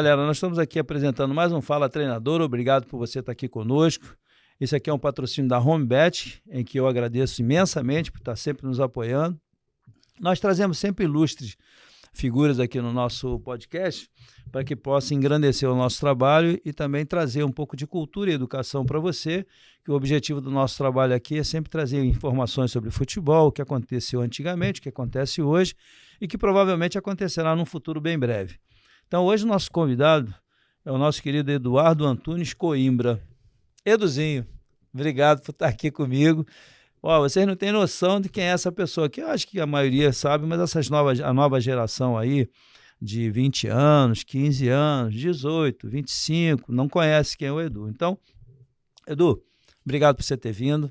galera, nós estamos aqui apresentando mais um Fala Treinador. Obrigado por você estar aqui conosco. Esse aqui é um patrocínio da HomeBet, em que eu agradeço imensamente por estar sempre nos apoiando. Nós trazemos sempre ilustres figuras aqui no nosso podcast para que possa engrandecer o nosso trabalho e também trazer um pouco de cultura e educação para você, que o objetivo do nosso trabalho aqui é sempre trazer informações sobre futebol, o que aconteceu antigamente, o que acontece hoje e que provavelmente acontecerá num futuro bem breve. Então hoje o nosso convidado é o nosso querido Eduardo Antunes Coimbra. Eduzinho, obrigado por estar aqui comigo. Vocês não têm noção de quem é essa pessoa, que eu acho que a maioria sabe, mas a nova geração aí, de 20 anos, 15 anos, 18, 25, não conhece quem é o Edu. Então, Edu, obrigado por você ter vindo.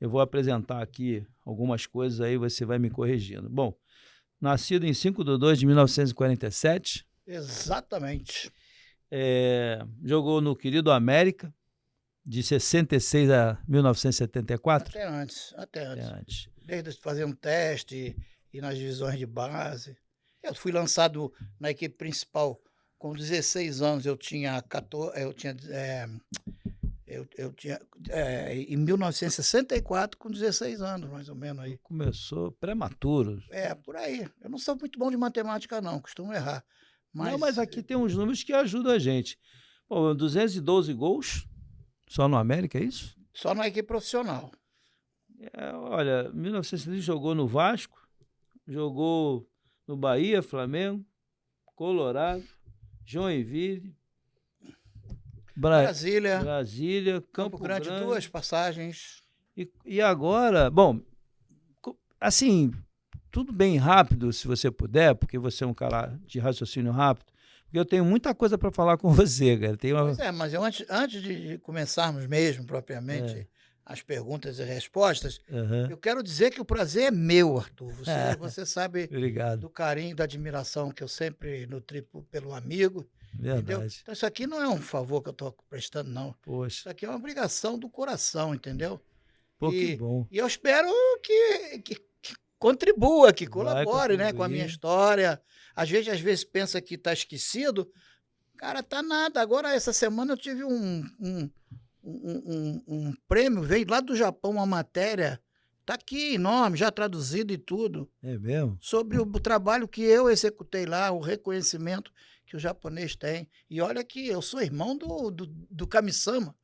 Eu vou apresentar aqui algumas coisas aí, você vai me corrigindo. Bom, nascido em 5/2/1947. Exatamente. Jogou no querido América, de 66 a 1974? Até antes. Desde fazer um teste e nas divisões de base. Eu fui lançado na equipe principal com 16 anos. Eu tinha 14, em 1964 com 16 anos, mais ou menos aí. Começou prematuro. Por aí. Eu não sou muito bom de matemática não, costumo errar. Mas aqui tem uns números que ajudam a gente. 212 gols. Só no América, é isso? Só na equipe profissional. Olha, em 1970 jogou no Vasco, jogou no Bahia, Flamengo, Colorado, Joinville, Brasília, Campo Grande. 2 passagens. E agora, bom, assim, tudo bem rápido, se você puder, porque você é um cara de raciocínio rápido. Porque eu tenho muita coisa para falar com você, cara. Mas eu, antes de começarmos mesmo, propriamente, as perguntas e respostas, eu quero dizer que o prazer é meu, Arthur. Você sabe Obrigado. Do carinho, da admiração que eu sempre nutri pelo amigo. Verdade. Entendeu? Então isso aqui não é um favor que eu estou prestando, não. Poxa. Isso aqui é uma obrigação do coração, entendeu? Que bom. E eu espero que contribua, que colabore, né, com a minha história. Às vezes pensa que está esquecido. Cara, tá nada. Agora, essa semana eu tive um prêmio, veio lá do Japão uma matéria, tá aqui, nome, já traduzido e tudo. É mesmo? Sobre o trabalho que eu executei lá, o reconhecimento que o japonês tem. E olha que eu sou irmão do Kami-sama.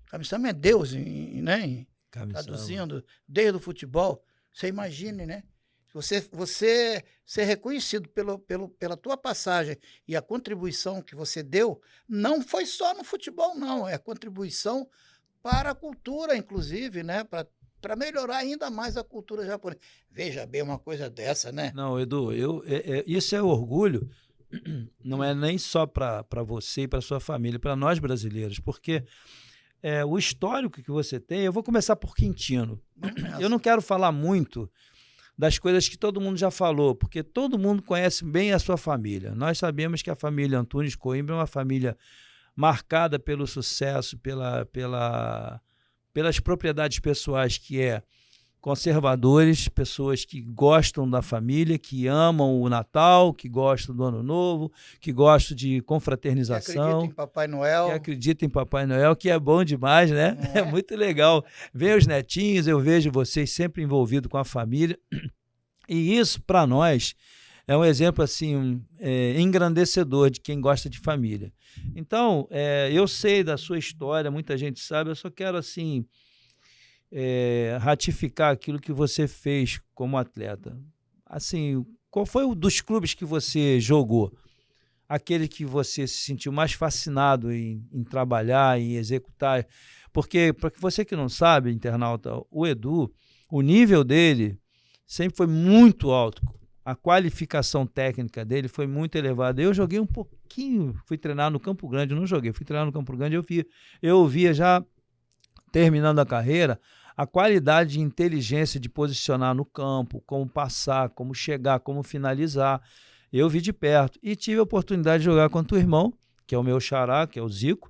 Kami-sama é Deus, né? Traduzindo, desde o futebol. Você imagine, né? Você ser reconhecido pela tua passagem e a contribuição que você deu, não foi só no futebol, não. É a contribuição para a cultura, inclusive, né? Para melhorar ainda mais a cultura japonesa. Veja bem uma coisa dessa, né? Não, Edu, isso é orgulho, não é nem só para você e para sua família, para nós brasileiros, porque o histórico que você tem, eu vou começar por Quintino. Eu não quero falar muito das coisas que todo mundo já falou, porque todo mundo conhece bem a sua família. Nós sabemos que a família Antunes Coimbra é uma família marcada pelo sucesso, pelas propriedades pessoais, que é conservadores, pessoas que gostam da família, que amam o Natal, que gostam do Ano Novo, que gostam de confraternização. Que acreditam em Papai Noel. Que acreditam em Papai Noel, que é bom demais, né? É muito legal. Ver os netinhos, eu vejo vocês sempre envolvidos com a família. E isso, para nós, é um exemplo assim, engrandecedor de quem gosta de família. Então, eu sei da sua história, muita gente sabe, eu só quero assim... ratificar aquilo que você fez como atleta. Assim, qual foi o dos clubes que você jogou? Aquele que você se sentiu mais fascinado em trabalhar, em executar? Porque, para você que não sabe, internauta, o Edu, o nível dele sempre foi muito alto. A qualificação técnica dele foi muito elevada. Eu joguei um pouquinho, fui treinar no Campo Grande, não joguei, fui treinar no Campo Grande, eu via já, terminando a carreira, a qualidade de inteligência de posicionar no campo, como passar, como chegar, como finalizar. Eu vi de perto e tive a oportunidade de jogar contra o irmão, que é o meu xará, que é o Zico,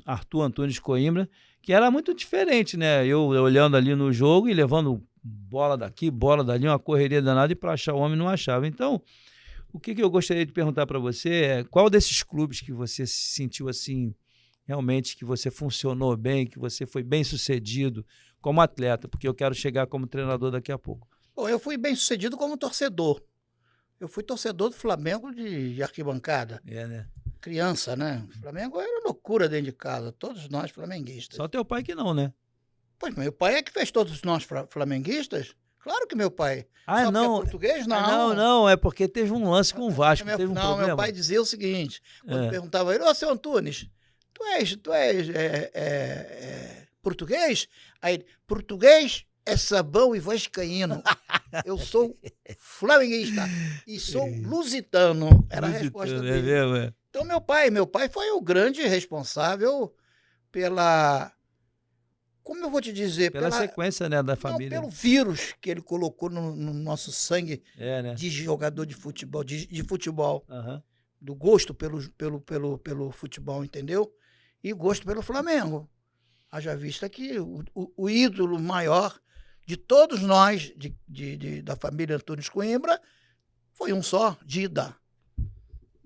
Arthur Antunes Coimbra, que era muito diferente, né? Eu olhando ali no jogo e levando bola daqui, bola dali, uma correria danada, e para achar o homem não achava. Então, O que eu gostaria de perguntar para você é qual desses clubes que você se sentiu assim, realmente que você funcionou bem, que você foi bem sucedido como atleta, porque eu quero chegar como treinador daqui a pouco. Bom, eu fui bem sucedido como torcedor. Eu fui torcedor do Flamengo de arquibancada. Né? Criança, né? O Flamengo era loucura dentro de casa, todos nós flamenguistas. Só teu pai que não, né? Pois, meu pai é que fez todos nós flamenguistas. Claro que meu pai. Só não. É português? Não. Não, é porque teve um lance com o Vasco, teve um problema. Meu pai dizia o seguinte, quando perguntava a ele, ô, seu Antunes, tu és português? Aí ele, português é sabão e vascaíno. Eu sou flamenguista e sou lusitano. Era a resposta dele. Mesmo? Então, meu pai foi o grande responsável pela... Como eu vou te dizer? Pela sequência, né, da família. Pelo vírus que ele colocou no nosso sangue né? De jogador de futebol, de futebol. Uhum. Do gosto pelo futebol, entendeu? E gosto pelo Flamengo. Haja vista que o ídolo maior de todos nós, da família Antunes Coimbra, foi um só, Dida.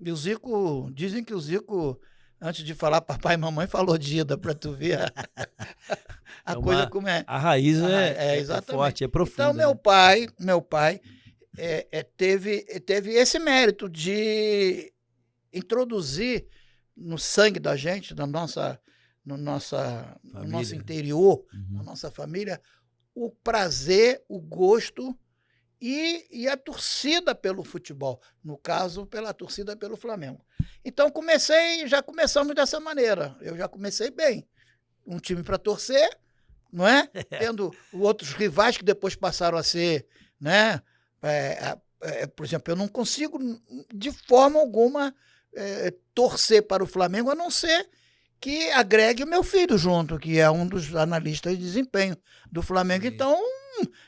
E o Zico, dizem que o Zico, antes de falar papai e mamãe, falou Dida, para tu ver a coisa como é. A raiz é forte, é profunda. Então, meu pai teve esse mérito de introduzir no sangue da gente, no nosso interior, na nossa família, o prazer, o gosto e a torcida pelo futebol. No caso, pela torcida pelo Flamengo. Então, já começamos dessa maneira. Eu já comecei bem. Um time para torcer, não é? Tendo outros rivais que depois passaram a ser, né? Por exemplo, eu não consigo, de forma alguma, torcer para o Flamengo, a não ser que agregue o meu filho junto, que é um dos analistas de desempenho do Flamengo. Sim. Então,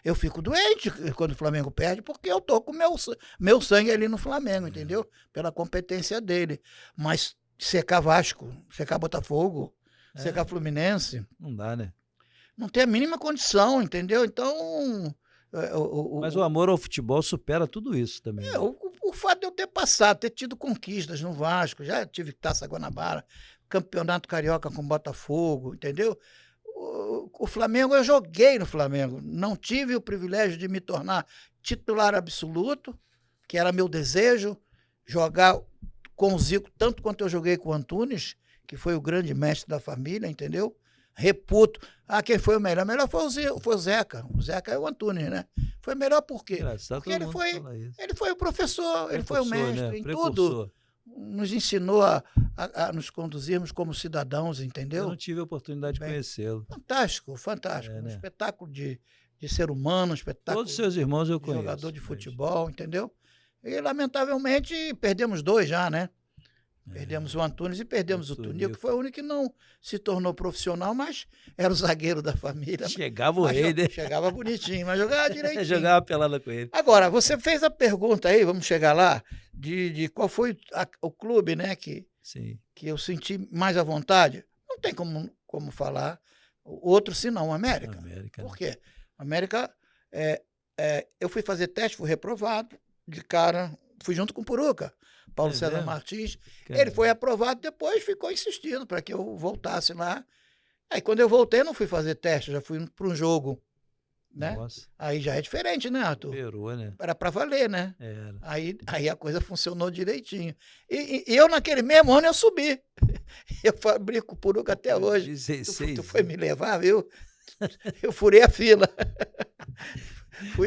eu fico doente quando o Flamengo perde, porque eu tô com meu sangue ali no Flamengo, entendeu? Pela competência dele. Mas secar Vasco, secar Botafogo, secar Fluminense... Não dá, né? Não tem a mínima condição, entendeu? Então... Mas o amor ao futebol supera tudo isso também. O fato de eu ter passado, ter tido conquistas no Vasco, já tive Taça Guanabara, Campeonato Carioca com Botafogo, entendeu? O Flamengo, eu joguei no Flamengo. Não tive o privilégio de me tornar titular absoluto, que era meu desejo, jogar com o Zico, tanto quanto eu joguei com o Antunes, que foi o grande mestre da família, entendeu? Reputo. Quem foi o melhor? O melhor foi o Zeca. O Zeca é o Antunes, né? Foi melhor por quê? Porque ele foi o professor, ele foi o mestre, né? Em tudo. Nos ensinou a nos conduzirmos como cidadãos, entendeu? Eu não tive a oportunidade de conhecê-lo. Fantástico, fantástico. Um espetáculo de ser humano, um espetáculo. Todos os seus irmãos eu conheço. Jogador de futebol, entendeu? E, lamentavelmente, perdemos 2 já, né? Perdemos o Antunes e perdemos o Tunico, que foi o único que não se tornou profissional, mas era o zagueiro da família. Chegava o rei, né? Chegava bonitinho, mas jogava direitinho. Jogava pelada com ele. Agora, você fez a pergunta aí, vamos chegar lá, de qual foi o clube, né, que eu senti mais à vontade. Não tem como falar outro senão o América. Por quê? América, eu fui fazer teste, fui reprovado, de cara, fui junto com o Puruca. Paulo César Martins, ele foi aprovado, depois ficou insistindo para que eu voltasse lá. Aí quando eu voltei, não fui fazer teste, já fui para um jogo, né? Nossa. Aí já é diferente, né, Arthur? Perou, né? Era para valer, né? Era. Aí a coisa funcionou direitinho. E eu, naquele mesmo ano, eu subi. Eu brinco com o Puruca até hoje. 16, tu foi me levar, viu? Eu furei a fila.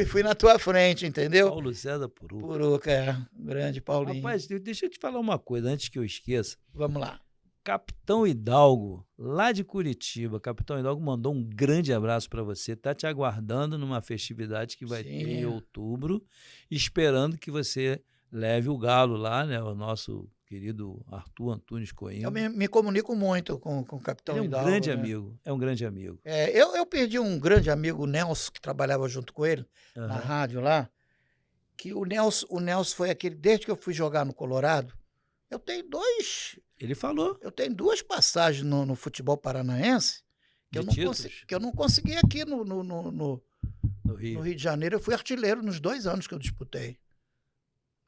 Fui na tua frente, entendeu? Paulo César Puruca. Puruca, grande Paulinho. Rapaz, deixa eu te falar uma coisa, antes que eu esqueça. Vamos lá. Capitão Hidalgo, lá de Curitiba, Capitão Hidalgo mandou um grande abraço para você. Está te aguardando numa festividade que vai ter em outubro, esperando que você leve o galo lá, né? O nosso querido Arthur Antunes Coimbra. Eu me comunico muito com o Capitão Hidalgo. É um grande amigo, é um grande amigo. Eu perdi um grande amigo, o Nelson, que trabalhava junto com ele, na rádio lá, que o Nelson foi aquele, desde que eu fui jogar no Colorado, eu tenho 2... Ele falou. Eu tenho 2 passagens no futebol paranaense que eu não consegui aqui no Rio de Janeiro. Eu fui artilheiro nos 2 anos que eu disputei.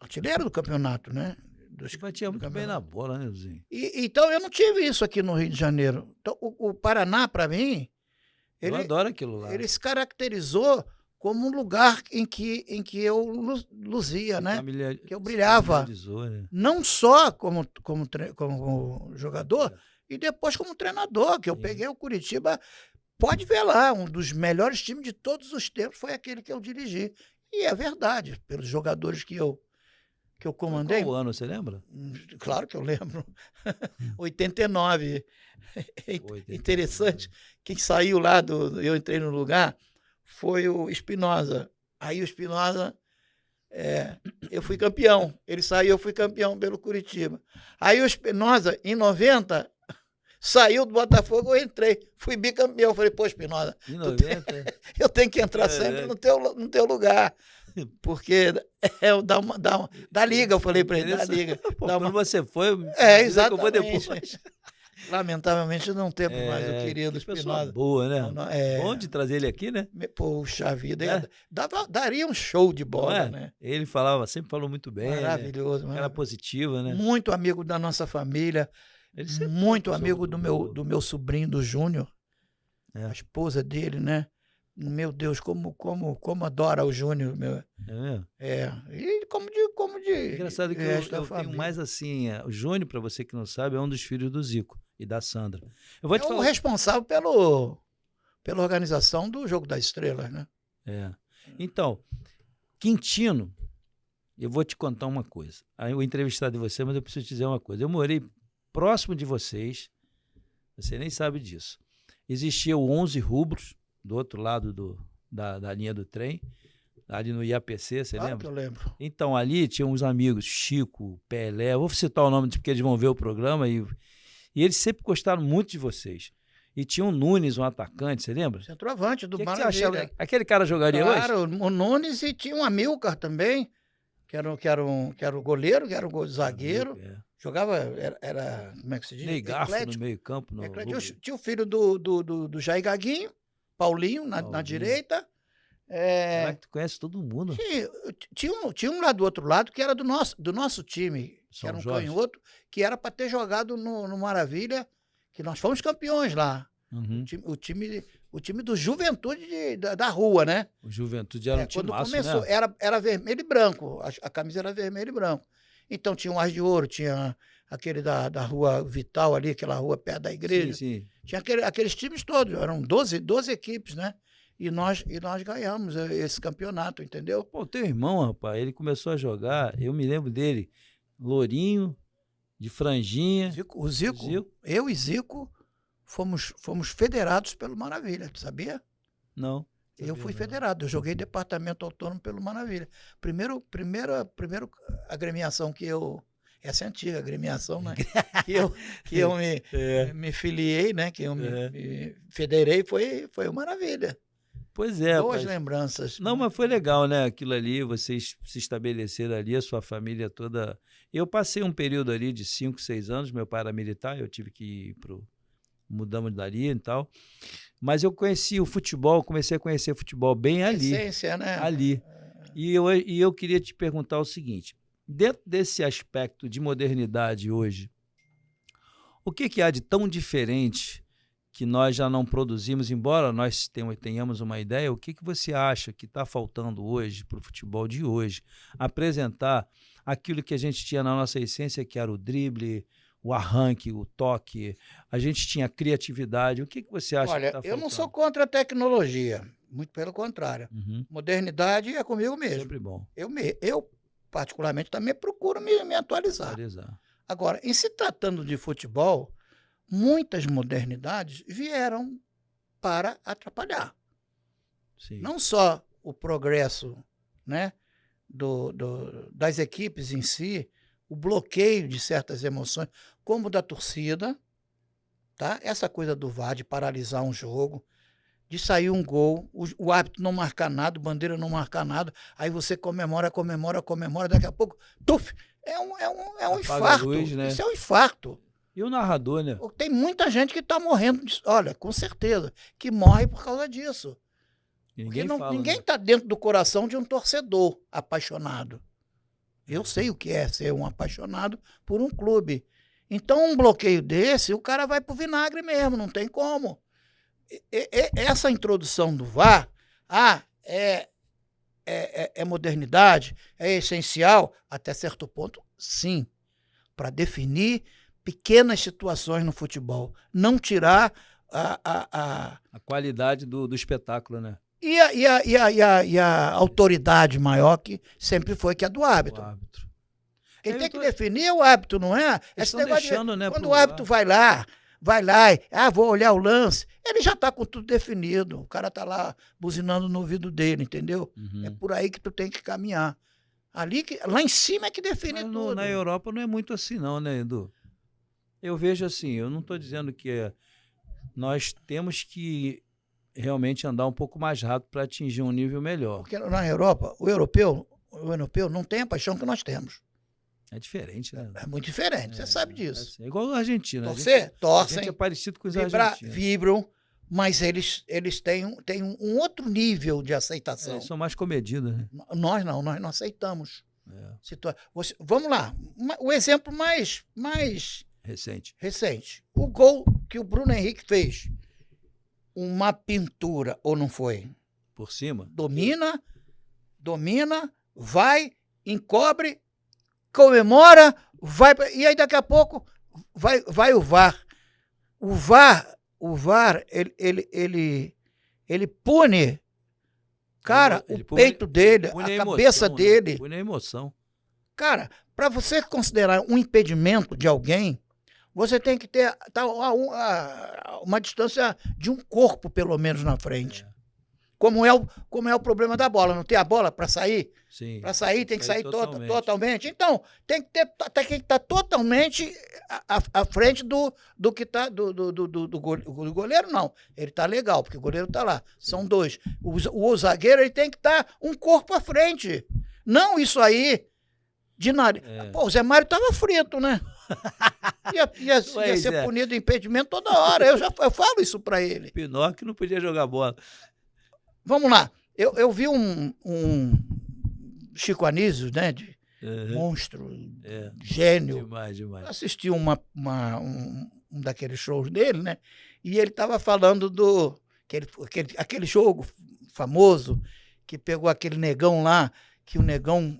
artilheiro do campeonato, né? Você batia muito bem na bola, né, Luzinho? Então, eu não tive isso aqui no Rio de Janeiro. Então, o Paraná, para mim, Eu adoro aquilo lá. ele se caracterizou como um lugar em que eu luzia, né? Que eu brilhava. Né? Não só como jogador, e depois como treinador, que eu peguei o Curitiba. Pode ver lá, um dos melhores times de todos os tempos foi aquele que eu dirigi. E é verdade, pelos jogadores que eu comandei. Qual ano, você lembra? Claro que eu lembro. 89. Interessante. Quem saiu lá eu entrei no lugar, foi o Espinosa. Aí o Espinosa, eu fui campeão. Ele saiu, eu fui campeão pelo Curitiba. Aí o Espinosa, em 90, saiu do Botafogo, eu entrei. Fui bicampeão. Falei, pô, Espinosa, em 90? Eu tenho que entrar sempre no teu lugar. Porque dá liga, eu falei para ele, dá liga. Pô, quando você foi, exatamente. Eu vou depois. Lamentavelmente não temos mais o querido Espinosa. Boa, né? Bom de trazer ele aqui, né? Poxa vida, daria um show de bola, né? Ele sempre falou muito bem. Maravilhoso. Né? Era positiva, né? Muito amigo da nossa família, muito amigo do meu sobrinho, do Júnior, a esposa dele, né? Meu Deus, como adora o Júnior, meu. E como de engraçado que eu tenho mais assim, o Júnior, para você que não sabe, é um dos filhos do Zico e da Sandra. Eu vou te falar... o responsável pela organização do Jogo das Estrelas, né? Então, Quintino, eu vou te contar uma coisa. Eu vou entrevistar de você, mas eu preciso te dizer uma coisa. Eu morei próximo de vocês, você nem sabe disso. Existia o 11 Rubros, do outro lado da linha do trem, ali no IAPC, você lembra? Que eu lembro. Então, ali tinha uns amigos, Chico, Pelé, vou citar o nome porque eles vão ver o programa, e eles sempre gostaram muito de vocês. E tinha o Nunes, um atacante, você lembra? Centroavante do Maravilha. Que você achava? Aquele cara jogaria hoje? Claro, o Nunes, e tinha um Amilcar também, que era o goleiro, que era o zagueiro. Jogava, era como é que se diz? Meio garfo no meio campo. Tinha o filho do Jair Gaguinho, Paulinho, na direita. Caraca, tu conhece todo mundo. Tinha um lá do outro lado que era do nosso time, que era um canhoto, que era para ter jogado no Maravilha, que nós fomos campeões lá. Uhum. O time do Juventude da rua, né? O Juventude era um time quando massa, começou, né? era vermelho e branco, a camisa era vermelho e branco. Então tinha o Ars de Ouro, tinha aquele da Rua Vital ali, aquela rua perto da igreja. Sim. Tinha aqueles times todos, eram 12 equipes, né? E nós ganhamos esse campeonato, entendeu? Pô, teu irmão, rapaz, ele começou a jogar, eu me lembro dele, lourinho, de franjinha. O Zico. Eu e Zico fomos federados pelo Maravilha, tu sabia? Não. Eu fui federado, eu joguei departamento autônomo pelo Maravilha. Primeira agremiação que eu... Essa é antiga agremiação, né? que eu me filiei, né? Que eu me federei, foi o Maravilha. Pois é. Boas lembranças. Não, mas foi legal, né? Aquilo ali, vocês se estabeleceram ali, a sua família toda. Eu passei um período ali de 5, 6 anos, meu pai era militar, eu tive que ir mudamos dali e tal. Mas eu conheci o futebol, comecei a conhecer futebol bem ali. Essência, né? Ali. E eu queria te perguntar o seguinte, dentro desse aspecto de modernidade hoje, o que há de tão diferente que nós já não produzimos, embora nós tenhamos uma ideia, o que você acha que está faltando hoje para o futebol de hoje? Apresentar aquilo que a gente tinha na nossa essência, que era o drible, o arranque, o toque, a gente tinha criatividade. O que você acha que está faltando? Olha, eu não sou contra a tecnologia, muito pelo contrário. Uhum. Modernidade é comigo mesmo. Sempre bom. Eu particularmente, também procuro me atualizar. Agora, em se tratando de futebol, muitas modernidades vieram para atrapalhar. Sim. Não só o progresso, né, das equipes em si, o bloqueio de certas emoções, como da torcida, tá? Essa coisa do VAR de paralisar um jogo, de sair um gol, o árbitro não marcar nada, o bandeira não marcar nada, aí você comemora, daqui a pouco, tuf, é um infarto. Luz, né? Isso é um infarto. E o narrador, né? Tem muita gente que está morrendo, olha, com certeza, que morre por causa disso. Ninguém está dentro do coração de um torcedor apaixonado. Eu sei o que é ser um apaixonado por um clube. Então, um bloqueio desse, o cara vai pro vinagre mesmo, não tem como. Essa introdução do VAR, é modernidade, é essencial, até certo ponto, sim, para definir pequenas situações no futebol. Não tirar a qualidade do espetáculo, né? E a autoridade maior que sempre foi que é do árbitro. Quem tem que definir é o árbitro, não é? Esse negócio deixando, né, quando o árbitro vai lá, vou olhar o lance, ele já está com tudo definido. O cara está lá buzinando no ouvido dele, entendeu? Uhum. É por aí que tu tem que caminhar. Lá em cima é que define tudo. Na Europa não é muito assim não, né, Edu? Eu vejo assim, eu não estou dizendo que nós temos que realmente andar um pouco mais rápido para atingir um nível melhor. Porque na Europa, o europeu não tem a paixão que nós temos. É diferente, né? É muito diferente, você sabe disso. É igual a Argentina. Torcem. A gente é parecido com os argentinos. Vibram, mas eles têm um outro nível de aceitação. Eles são mais comedidos, né? Nós não aceitamos. Vamos lá, o exemplo mais recente. O gol que o Bruno Henrique fez. Uma pintura, ou não foi? Por cima? Domina, vai, encobre, comemora, e aí daqui a pouco vai o VAR. O VAR, ele pune, cara, o peito dele, a cabeça dele. Pune a emoção. Cara, para você considerar um impedimento de alguém, você tem que ter uma distância de um corpo, pelo menos, na frente. Como é o problema da bola. Não tem a bola para sair? Sim. Para sair tem que sair totalmente. Então, tem que estar totalmente à frente do que está do goleiro, não. Ele está legal, porque o goleiro está lá. Sim. São dois. O zagueiro ele tem que estar um corpo à frente. Não isso aí de nariz. Pô, o Zé Mário estava frito, né? Ia ser punido impedimento toda hora. Eu falo isso para ele. Pinóquio não podia jogar bola. Vamos lá. Eu vi um Chico Anísio, né? Monstro, gênio. Demais. Assisti um daqueles shows dele, né? E ele estava falando aquele jogo famoso que pegou aquele negão lá, que o negão,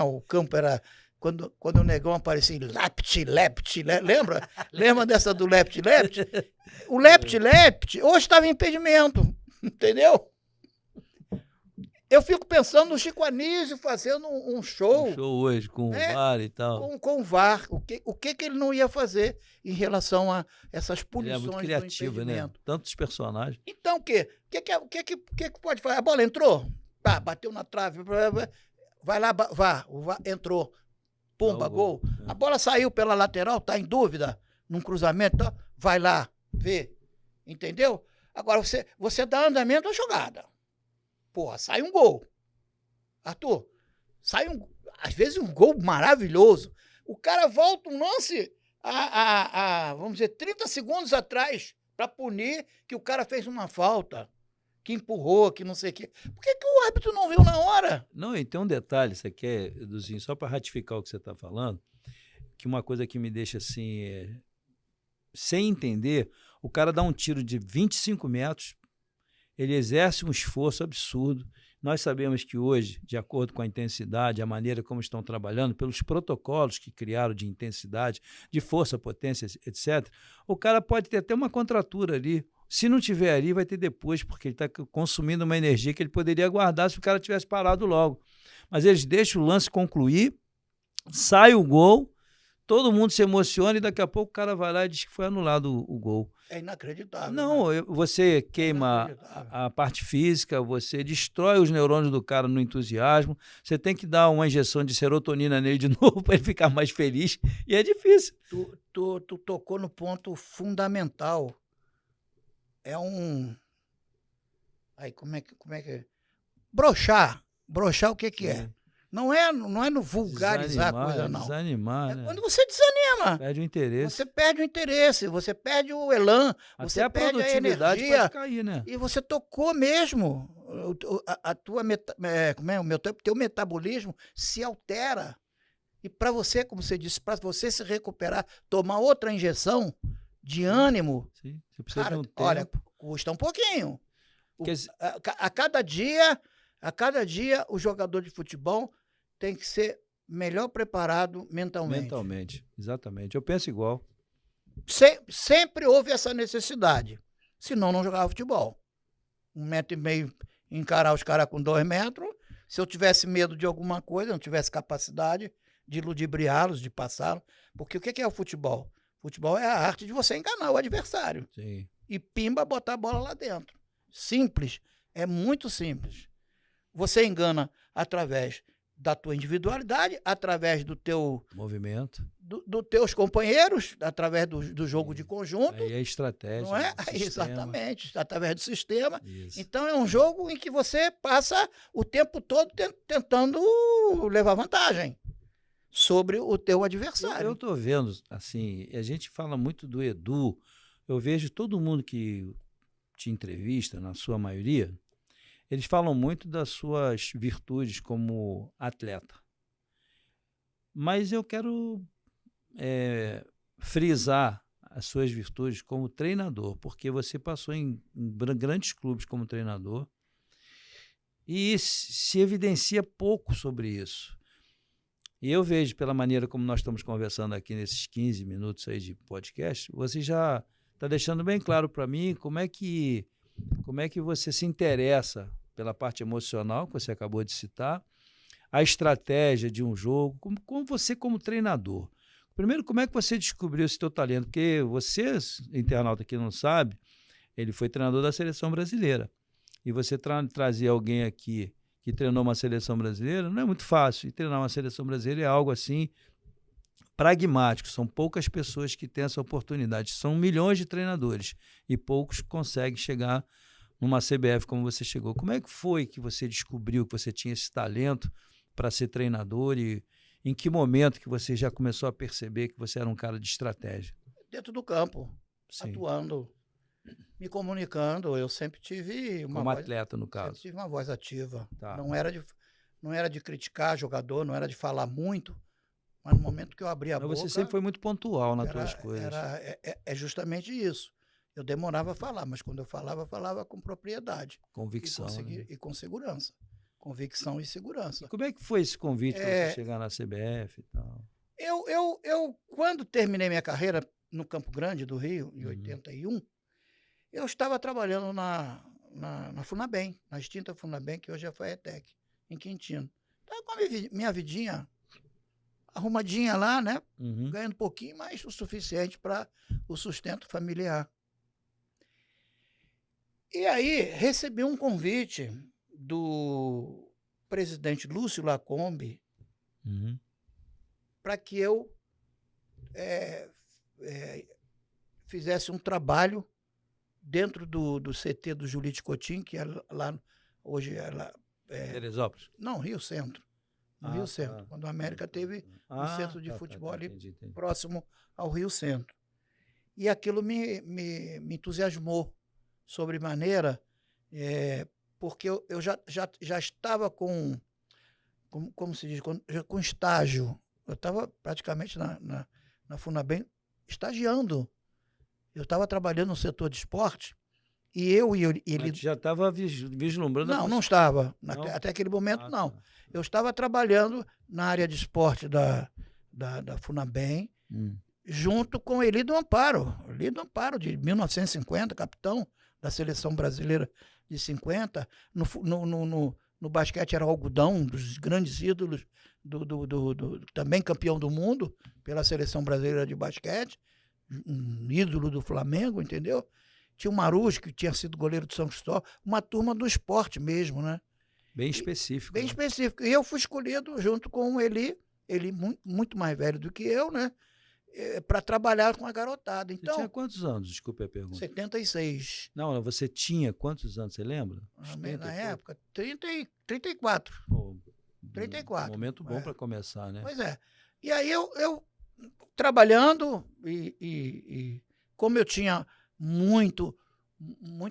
o campo era... Quando o negão aparecia em lept, lembra? Lembra dessa do lept? O lept, hoje estava em impedimento, entendeu? Eu fico pensando no Chico Anísio fazendo um show. Um show hoje, com o VAR e tal. Com o VAR. O que ele não ia fazer em relação a essas punições? Ele é muito criativo, né? Tantos personagens. Então, o que pode fazer? A bola entrou? Bateu na trave. Vai lá, o VAR entrou. Pumba, gol. A bola saiu pela lateral, tá em dúvida, num cruzamento, vai lá, vê. Entendeu? Agora, você dá andamento à jogada. Porra, sai um gol. Arthur, às vezes um gol maravilhoso. O cara volta um lance vamos dizer, 30 segundos atrás para punir que o cara fez uma falta, que empurrou, que não sei o quê. Por que o árbitro não viu na hora? Não, e tem um detalhe, isso aqui Eduzinho, só para ratificar o que você está falando, que uma coisa que me deixa assim, sem entender, o cara dá um tiro de 25 metros, ele exerce um esforço absurdo. Nós sabemos que hoje, de acordo com a intensidade, a maneira como estão trabalhando, pelos protocolos que criaram de intensidade, de força, potência, etc., o cara pode ter até uma contratura ali. Se não tiver ali, vai ter depois, porque ele está consumindo uma energia que ele poderia guardar se o cara tivesse parado logo. Mas eles deixam o lance concluir, sai o gol, todo mundo se emociona e daqui a pouco o cara vai lá e diz que foi anulado o gol. É inacreditável. Não, né? Você queima a parte física, você destrói os neurônios do cara no entusiasmo, você tem que dar uma injeção de serotonina nele de novo para ele ficar mais feliz, e é difícil. Tu tocou no ponto fundamental. Aí, como é que... Broxar o que é? Não é no vulgarizar a coisa, não. Desanimar, né? Quando você desanima. Perde o interesse. Você perde o interesse, você perde o elan, Até você a perde a produtividade energia. pode cair, né? E você tocou mesmo. Teu metabolismo se altera. E para você, como você disse, para você se recuperar, tomar outra injeção de ânimo, Sim, você precisa cara, de um tempo. olha, custa um pouquinho. Porque A cada dia, o jogador de futebol tem que ser melhor preparado mentalmente. Mentalmente, exatamente. Eu penso igual. Sempre houve essa necessidade. Senão, não jogava futebol. 1,5 m, encarar os caras com 2 metros. Se eu tivesse medo de alguma coisa, não tivesse capacidade de ludibriá-los, de passá-los. Porque o que é o futebol? Futebol é a arte de você enganar o adversário. Sim. E pimba, botar a bola lá dentro. Simples. É muito simples. Você engana através da tua individualidade, através do teu movimento, dos teus companheiros, através do jogo de conjunto. Aí é estratégia. Não é? Exatamente, através do sistema. Isso. Então é um jogo em que você passa o tempo todo tentando levar vantagem sobre o teu adversário. Eu estou vendo, assim, a gente fala muito do Edu, eu vejo todo mundo que te entrevista, na sua maioria, eles falam muito das suas virtudes como atleta. Mas eu quero frisar as suas virtudes como treinador, porque você passou em grandes clubes como treinador e se evidencia pouco sobre isso. E eu vejo, pela maneira como nós estamos conversando aqui nesses 15 minutos aí de podcast, você já está deixando bem claro para mim como é que você se interessa pela parte emocional, que você acabou de citar, a estratégia de um jogo, como você como treinador. Primeiro, como é que você descobriu esse teu talento? Porque você, internauta que não sabe, ele foi treinador da seleção brasileira. E você trazer alguém aqui que treinou uma seleção brasileira não é muito fácil. E treinar uma seleção brasileira é algo assim pragmático. São poucas pessoas que têm essa oportunidade. São milhões de treinadores e poucos conseguem chegar numa CBF como você chegou. Como é que foi que você descobriu que você tinha esse talento para ser treinador e em que momento que você já começou a perceber que você era um cara de estratégia? Dentro do campo, Sim. Atuando, me comunicando. Eu sempre tive uma como voz, atleta, no caso. Sempre tive uma voz ativa. Tá. Não era de criticar jogador, não era de falar muito, mas no momento que eu abri a boca... Você sempre foi muito pontual nas tuas coisas. É justamente isso. Eu demorava a falar, mas quando eu falava com propriedade. Convicção. E com segurança. Convicção e segurança. E como é que foi esse convite para você chegar na CBF e tal? Eu, quando terminei minha carreira no Campo Grande do Rio, em 81, eu estava trabalhando na Funabem, na extinta Funabem, que hoje é a Faetec, em Quintino. Estava com a minha vidinha arrumadinha lá, né? Ganhando um pouquinho, mas o suficiente para o sustento familiar. E aí recebi um convite do presidente Lúcio Lacombe para que eu fizesse um trabalho dentro do CT do Julite Coutinho, que é lá, hoje é lá... Teresópolis? Não, Rio Centro. No Rio Centro, quando a América teve um centro de futebol ali entendi. próximo ao Rio Centro. E aquilo me entusiasmou sobremaneira, porque eu já estava como se diz, com estágio. Eu estava praticamente na Funabem estagiando. Eu estava trabalhando no setor de esporte e ele... já estava vislumbrando... Não estava. Até aquele momento, não. Tá. Eu estava trabalhando na área de esporte da Funabem, junto com Elido Amparo. Elido Amparo, de 1950, capitão da seleção brasileira de 50. No basquete era o Algodão, um dos grandes ídolos, também campeão do mundo pela seleção brasileira de basquete, um ídolo do Flamengo, entendeu? Tinha o Marujo, que tinha sido goleiro de São Cristóvão, uma turma do esporte mesmo, né? Bem específico. Bem específico. E eu fui escolhido junto com ele muito mais velho do que eu, né? Para trabalhar com a garotada. Então, você tinha quantos anos? Desculpe a pergunta. 76. Não, você tinha quantos anos, você lembra? Na época, 34. Pô, 34. Momento bom para começar, né? Pois é. E aí eu trabalhando e como eu tinha muito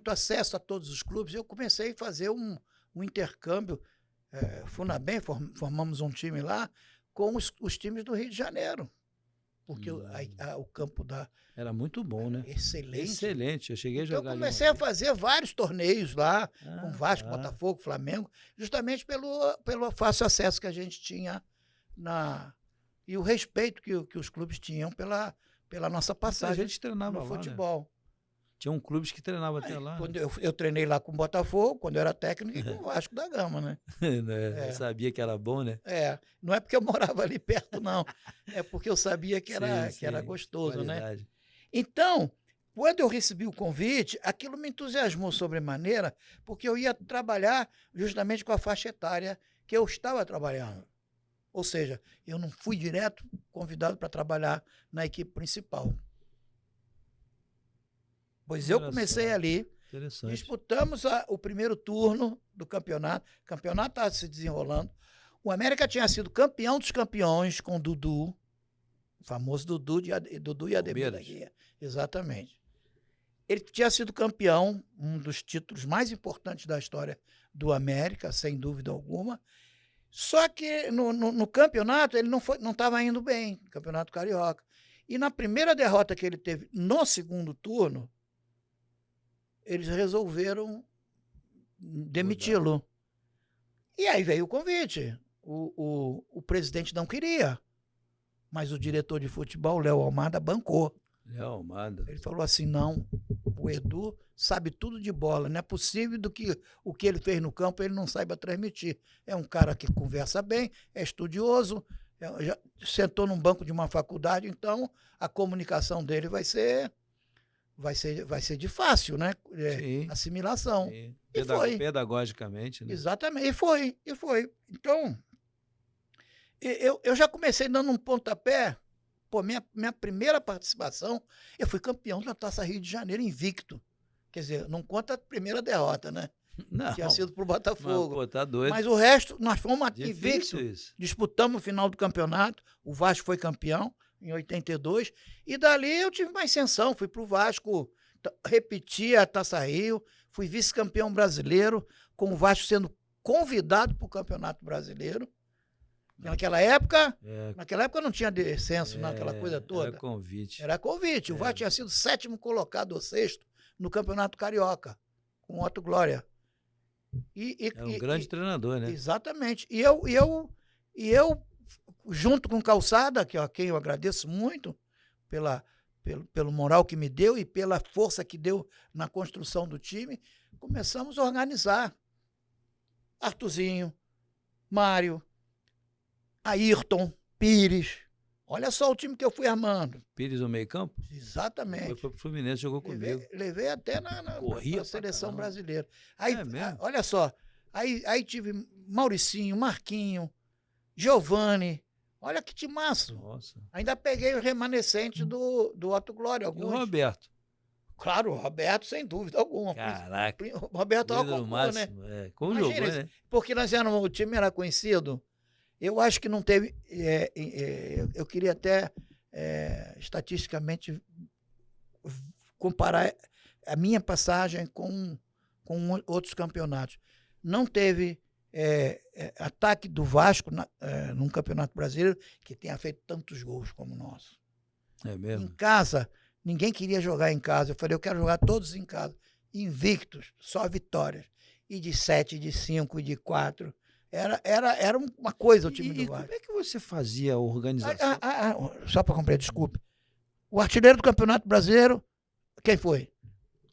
acesso a todos os clubes, eu comecei a fazer um intercâmbio. Funabem, formamos um time lá com os times do Rio de Janeiro. Porque o campo era muito bom, né? Excelente. Excelente. Eu cheguei a jogar ali. Eu comecei a fazer vários torneios lá, com Vasco, Botafogo, Flamengo, justamente pelo fácil acesso que a gente tinha e o respeito que os clubes tinham pela nossa passagem. A gente treinava no lá, futebol. Né? Tinha clubes que treinavam até lá. Quando eu treinei lá com o Botafogo, quando eu era técnico, e com o Vasco da Gama, né? Eu sabia que era bom, né? Não é porque eu morava ali perto, não. É porque eu sabia que era gostoso, né? Então, quando eu recebi o convite, aquilo me entusiasmou sobremaneira, porque eu ia trabalhar justamente com a faixa etária que eu estava trabalhando. Ou seja, eu não fui direto convidado para trabalhar na equipe principal. Pois eu comecei ali, disputamos o primeiro turno do campeonato. O campeonato estava se desenrolando. O América tinha sido campeão dos campeões com o Dudu, o famoso Dudu e Ademir da Guia. Exatamente. Ele tinha sido campeão, um dos títulos mais importantes da história do América, sem dúvida alguma. Só que no campeonato ele não estava indo bem, no Campeonato Carioca. E na primeira derrota que ele teve no segundo turno, eles resolveram demiti-lo. E aí veio o convite. O presidente não queria, mas o diretor de futebol, Léo Almada, bancou. Léo Almada. Ele falou assim, não, o Edu sabe tudo de bola, não é possível o que ele fez no campo ele não saiba transmitir. É um cara que conversa bem, é estudioso, já sentou num banco de uma faculdade, então a comunicação dele vai ser de fácil, né? Assimilação. Sim. E foi. Pedagogicamente, né? Exatamente. E foi. Então, eu já comecei dando um pontapé. Pô, minha primeira participação, eu fui campeão da Taça Rio de Janeiro invicto. Quer dizer, não conta a primeira derrota, né? Não. Tinha sido pro Botafogo. Mas, tá doido. Mas o resto, nós fomos invictos. Disputamos o final do campeonato. O Vasco foi campeão em 82, e dali eu tive uma ascensão, fui para o Vasco, repeti a Taça Rio, fui vice-campeão brasileiro, com o Vasco sendo convidado para o Campeonato Brasileiro. Naquela época não tinha descenso, naquela coisa toda. Era convite. O Vasco tinha sido 7º colocado ou 6º no Campeonato Carioca, com o Otto Glória. É um grande treinador, né? Exatamente. E eu junto com Calçada, a quem eu agradeço muito pelo moral que me deu e pela força que deu na construção do time, começamos a organizar. Arthurzinho, Mário, Ayrton, Pires. Olha só o time que eu fui armando. Pires no meio campo? Exatamente. Foi pro Fluminense, jogou comigo. Levei até na seleção brasileira. Aí, mesmo? Olha só, aí tive Mauricinho, Marquinho, Giovani. Olha que timaço. Nossa. Ainda peguei o remanescente do Otto Glória. E o Roberto? Claro, o Roberto, sem dúvida alguma. Caraca. O Roberto era o máximo, né? Como jogou, né? Porque o time era conhecido. Eu acho que não teve... eu queria até, estatisticamente, comparar a minha passagem com outros campeonatos. Não teve ataque do Vasco num campeonato brasileiro que tenha feito tantos gols como o nosso. É mesmo? Em casa, ninguém queria jogar em casa. Eu falei, eu quero jogar todos em casa. Invictos, só vitórias. E de 7, de 5, e de 4. Era uma coisa o time do Vasco. Como é que você fazia a organização? Só para compreender, desculpe. O artilheiro do Campeonato Brasileiro, quem foi?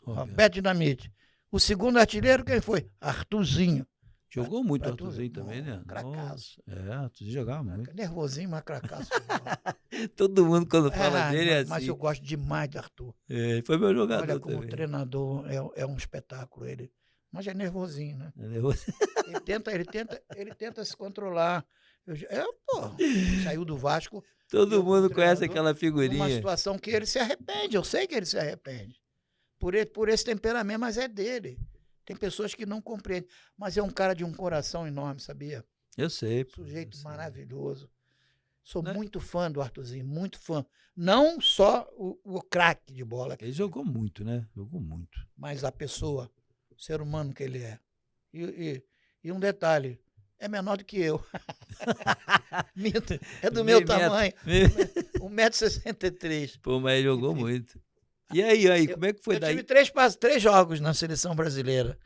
Roberto Dinamite. O segundo artilheiro, quem foi? Arthurzinho. Jogou muito Arthurzinho também, né? Cracaço. Arthurzinho jogava muito. Nervosinho, mas cracaço. Todo mundo quando fala dele é assim. Mas eu gosto demais de Arthur. Foi meu jogador. Olha, como também. Treinador, é um espetáculo ele. Mas é nervosinho, né? É nervosinho. Ele tenta se controlar. Saiu do Vasco. Todo mundo conhece aquela figurinha. Uma situação que ele se arrepende. Eu sei que ele se arrepende. Por esse temperamento, mas é dele. Tem pessoas que não compreendem. Mas é um cara de um coração enorme, sabia? Eu sei. Sujeito eu sei. maravilhoso. Sou Né? muito fã do Arthurzinho, muito fã. Não só o craque de bola, Ele jogou muito, né? Jogou muito. mas a pessoa, o ser humano que ele é. E um detalhe, é menor do que eu. Minto, é do meu tamanho, 1,63 m. Pô, mas ele jogou Enfim. muito. E aí, como é que foi Eu daí? tive três jogos na seleção brasileira.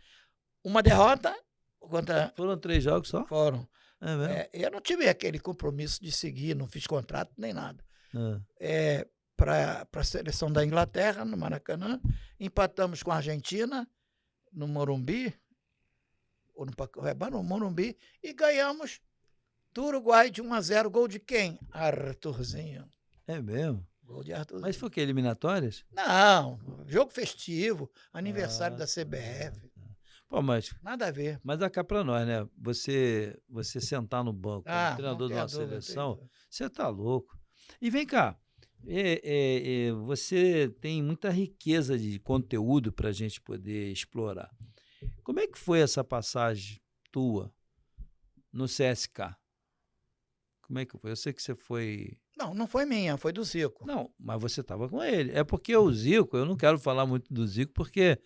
Uma derrota contra Foram 3 jogos só? Fórum. É mesmo? Eu não tive aquele compromisso de seguir, não fiz contrato nem nada. Ah. Para a seleção da Inglaterra, no Maracanã, empatamos com a Argentina, no Morumbi, ou no Morumbi, e ganhamos do Uruguai de 1-0. Gol de quem? Arthurzinho. É mesmo? Gol de Arthurzinho. Mas foi o quê? Eliminatórias? Não, jogo festivo, aniversário da CBF. Pô, mas Nada a ver. dá cá pra nós, né? Você sentar no banco como treinador de uma seleção, você tá louco. E vem cá, você tem muita riqueza de conteúdo pra gente poder explorar. Como é que foi essa passagem tua no CSK? Como é que foi? Eu sei que você foi... Não foi minha, foi do Zico. Não, mas você estava com ele. É porque o Zico, eu não quero falar muito do Zico, porque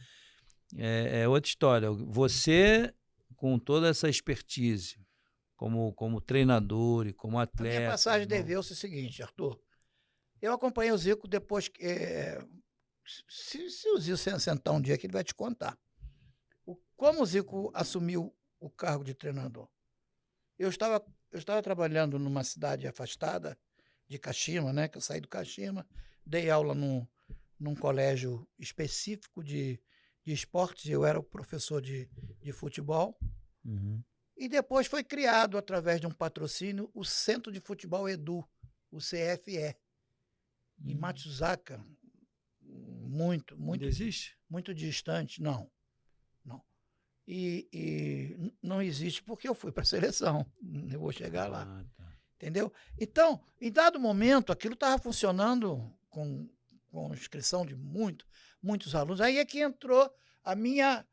é outra história. Você, com toda essa expertise, como treinador e como atleta... A minha passagem deveu-se o seguinte, Arthur. Eu acompanhei o Zico depois que... se o Zico sentar um dia que ele vai te contar. Como o Zico assumiu o cargo de treinador? Eu estava trabalhando numa cidade afastada de Kashima, né? Que eu saí do Kashima, dei aula num colégio específico de esportes, eu era o professor de futebol. Uhum. E depois foi criado, através de um patrocínio, o Centro de Futebol Edu, o CFE, em Matsuzaka, muito existe? muito distante. Não. E não existe porque eu fui para a seleção. Eu vou chegar lá. Tá. Entendeu? Então, em dado momento, aquilo estava funcionando com inscrição de muitos alunos. Aí é que entrou a minha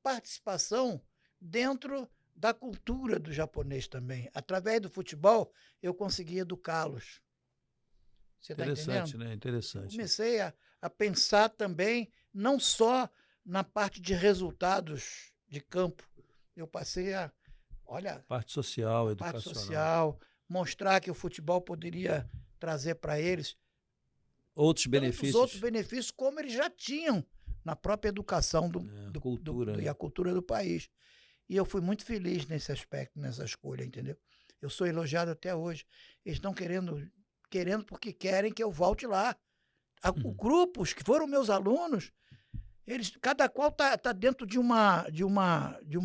participação dentro da cultura do japonês também. Através do futebol, eu consegui educá-los. Você está entendendo? Interessante, né? Interessante. Comecei a pensar também, não só na parte de resultados de campo. Eu passei a, parte social, educacional. Mostrar que o futebol poderia trazer para eles outros benefícios. Outros benefícios, como eles já tinham na própria educação cultura, e a cultura do país. E eu fui muito feliz nesse aspecto, nessa escolha, entendeu? Eu sou elogiado até hoje. Eles estão querendo porque querem que eu volte lá. Os grupos que foram meus alunos, cada qual tá dentro de uma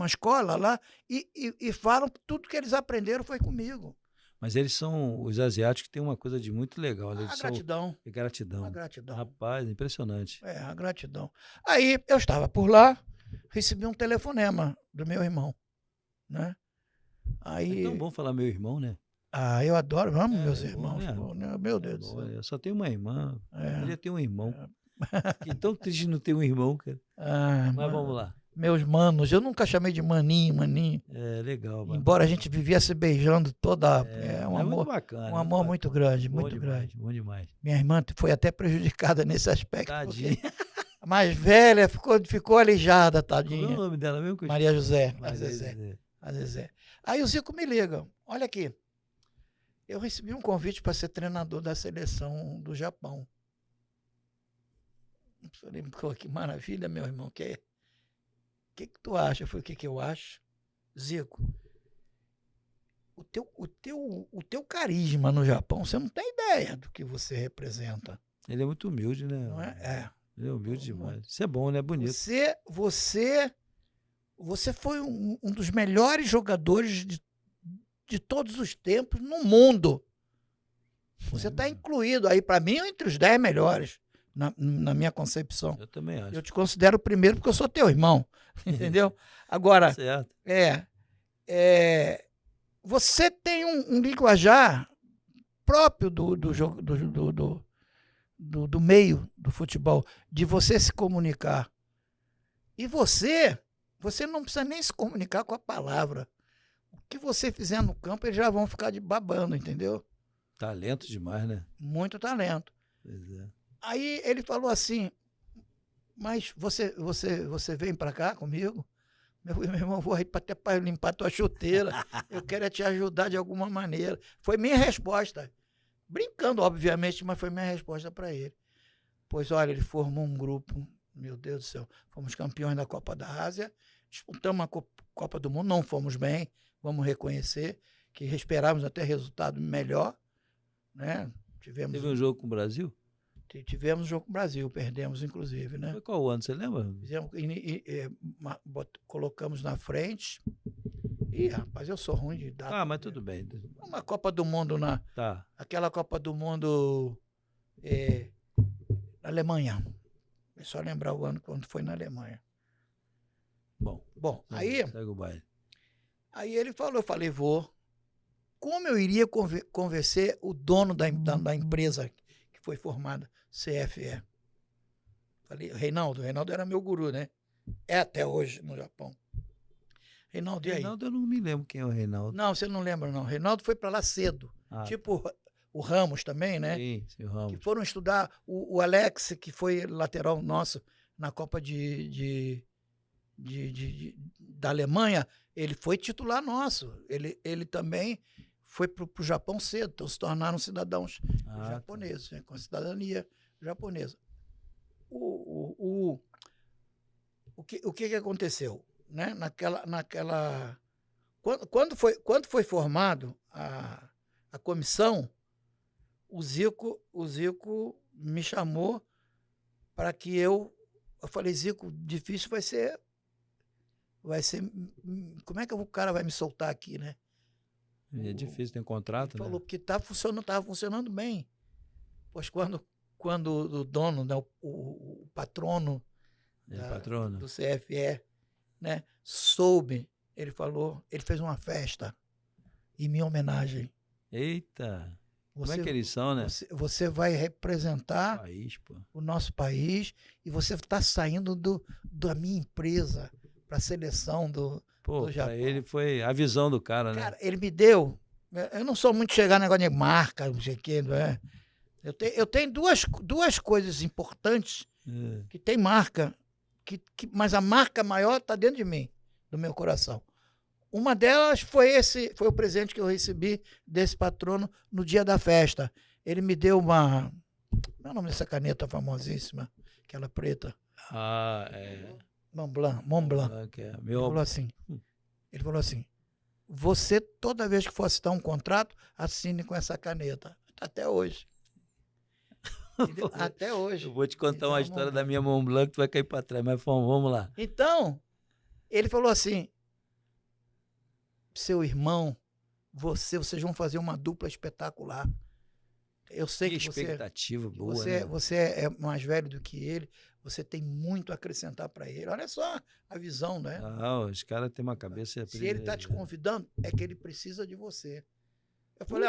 escola lá e falam que tudo que eles aprenderam foi comigo. Mas eles são, os asiáticos têm uma coisa de muito legal. Eles A gratidão. Gratidão. A gratidão. Rapaz, impressionante. A gratidão. Aí eu estava por lá, recebi um telefonema do meu irmão, né? Aí, é tão bom falar meu irmão, né? Eu adoro, amo meus irmãos. Bom, né? Meu Deus do céu. Eu só tenho uma irmã. Eu já tenho um irmão. Fiquei tão triste de não ter um irmão, cara. Mas vamos lá. Meus manos, eu nunca chamei de maninho. É legal. Embora a gente vivia se beijando toda... um amor muito bacana. Um amor muito grande, muito grande. Bom demais. Minha irmã foi até prejudicada nesse aspecto. Tadinha. A mais velha ficou aleijada, tadinha. Qual é o nome dela mesmo? Maria José. A Zezé. Aí o Zico me liga. Olha aqui. Eu recebi um convite para ser treinador da seleção do Japão. Eu falei, que maravilha, meu irmão. O que tu acha? Eu falei, o que eu acho? Zico, o teu carisma no Japão, você não tem ideia do que você representa. Ele é muito humilde, né? Não é? Ele é humilde demais. Isso é bom, né? Bonito. Você foi um dos melhores jogadores de todos os tempos no mundo. Você está incluído aí, para mim, entre os 10 melhores, na minha concepção. Eu também acho. Eu te considero o primeiro porque eu sou teu irmão, entendeu? Agora, certo. Você tem um linguajar próprio do jogo, do meio do futebol, de você se comunicar. E você não precisa nem se comunicar com a palavra. que você fizer no campo, eles já vão ficar de babando, entendeu? Talento demais, né? Muito talento. Pois é. Aí ele falou assim, mas você vem para cá comigo? Meu irmão, vou até para limpar tua chuteira. Eu quero te ajudar de alguma maneira. Foi minha resposta. Brincando, obviamente, mas foi minha resposta para ele. Pois olha, ele formou um grupo, meu Deus do céu. Fomos campeões da Copa da Ásia, disputamos a Copa do Mundo, não fomos bem, vamos reconhecer, que esperávamos até resultado melhor. Né? Teve um jogo com o Brasil? Tivemos jogo com o Brasil, perdemos inclusive, né? Foi qual ano, você lembra? Colocamos na frente. Ih, rapaz, eu sou ruim de data. Ah, mas tudo bem. Uma Copa do Mundo aquela Copa do Mundo na Alemanha. É só lembrar o ano quando foi na Alemanha. Bom, aí segue o baile. Aí ele falou, eu falei, vou. Como eu iria convencer o dono da empresa que foi formada, CFE? Falei, Reinaldo era meu guru, né? É até hoje no Japão. Reinaldo, e aí? Reinaldo, eu não me lembro quem é o Reinaldo. Não, você não lembra, não. Reinaldo foi para lá cedo. Tipo o Ramos também, né? Sim, o Ramos. Que foram estudar o Alex, que foi lateral nosso na Copa da Alemanha, ele foi titular nosso. Ele também foi para o Japão cedo, então se tornaram cidadãos japoneses, né, com cidadania japonesa. O que aconteceu? Né? Quando foi formado a comissão, o Zico me chamou para que eu falei, Zico, difícil vai ser, como é que o cara vai me soltar aqui, né? É difícil, tem contrato, ele né? falou que estava funcionando bem. Pois quando o dono, né, o patrono, do CFE, né, soube, ele falou, ele fez uma festa em minha homenagem. Eita! Como é que eles são, né? Você vai representar o nosso país e você está saindo da minha empresa para a seleção do Japão. Ele foi a visão do cara, né? Cara, ele me deu. Eu não sou muito chegar no negócio de marca, não sei o quê, não é? Eu tenho duas coisas importantes que tem marca, mas a marca maior está dentro de mim, do meu coração. Uma delas foi o presente que eu recebi desse patrono no dia da festa. Ele me deu uma... Qual é o nome dessa caneta famosíssima? Aquela preta. Mont Blanc. Ele falou assim, você, toda vez que for assinar um contrato, assine com essa caneta. Até hoje. Até hoje. Eu vou te contar uma história da minha Mont Blanc, tu vai cair para trás, mas vamos lá. Então, ele falou assim, seu irmão, vocês vão fazer uma dupla espetacular. Eu sei que expectativa boa, você é mais velho do que ele, você tem muito a acrescentar para ele. Olha só a visão, né? Os caras têm uma cabeça... Se ele está te convidando, é que ele precisa de você. Eu falei,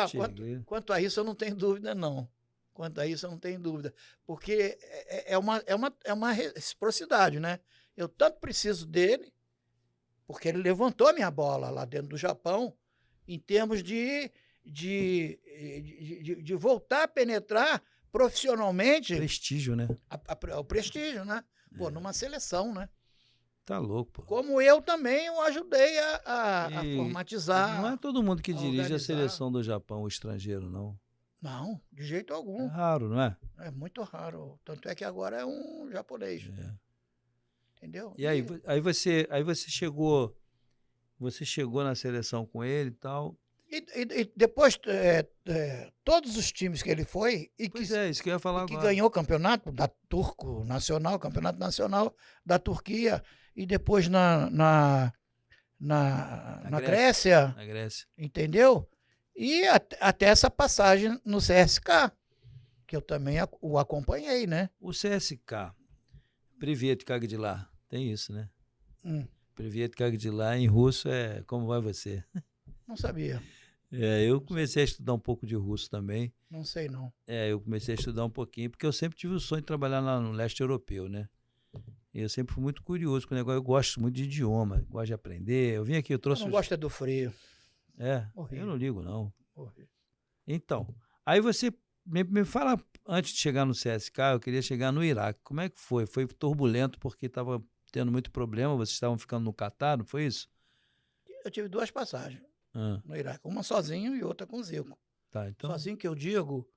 quanto a isso eu não tenho dúvida, não. Quanto a isso eu não tenho dúvida. Porque é uma reciprocidade, né? Eu tanto preciso dele, porque ele levantou a minha bola lá dentro do Japão, em termos de voltar a penetrar profissionalmente. Prestígio, né? O prestígio, né? Pô, numa seleção, né? Tá louco, pô. Como eu também o ajudei a formatizar. Não é todo mundo que dirige a seleção do Japão, o estrangeiro, não. Não, de jeito algum. É raro, não é? É muito raro. Tanto é que agora é um japonês. Entendeu? E aí você chegou na seleção com ele e tal. E depois, todos os times que ele foi... isso que eu ia falar agora. Que ganhou o campeonato da Turco Nacional, campeonato nacional da Turquia, e depois na Grécia. Na Grécia. Entendeu? E até essa passagem no CSK, que eu também o acompanhei, né? O CSK, Privet Kagdila, tem isso, né? Privet Kagdila em russo é como vai você. Não sabia. Eu comecei a estudar um pouco de russo também. Não sei, não. Eu comecei a estudar um pouquinho, porque eu sempre tive o sonho de trabalhar lá no leste europeu, né? E eu sempre fui muito curioso com o negócio. Eu gosto muito de idioma, gosto de aprender. Eu vim aqui, eu trouxe... Eu não gosto do frio. Horrível. Eu não ligo, não. Horrível. Então, aí você me fala, antes de chegar no CSK, eu queria chegar no Iraque. Como é que foi? Foi turbulento porque estava tendo muito problema, vocês estavam ficando no Catar, não foi isso? Eu tive 2 passagens no Iraque, uma sozinho e outra com o Zico. Tá, então... Sozinho que eu digo,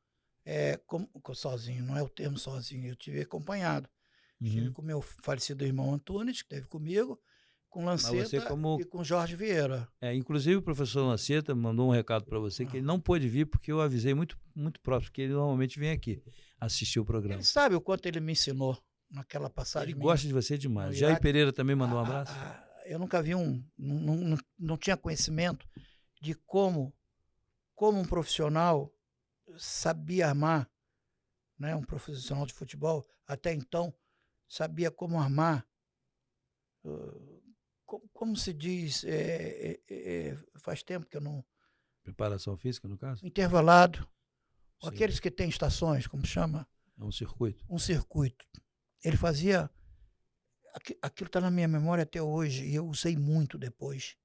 sozinho, não é o termo sozinho, eu tive acompanhado. Estive com meu falecido irmão Antunes, que esteve comigo, com Lanceta e com Jorge Vieira. Inclusive o professor Lanceta mandou um recado para você que ele não pôde vir porque eu avisei muito, muito próximo, porque ele normalmente vem aqui assistir o programa. Ele sabe o quanto ele me ensinou naquela passagem. Ele gosta de você demais. Jair Pereira também mandou um abraço. Eu nunca vi não tinha conhecimento de como um profissional sabia armar, né? Um profissional de futebol, até então, sabia como armar. Como se diz, faz tempo que eu não... Preparação física, no caso? Intervalado. Aqueles que têm estações, como chama? É um circuito. Um circuito. Ele fazia... Aquilo está na minha memória até hoje, e eu usei muito depois.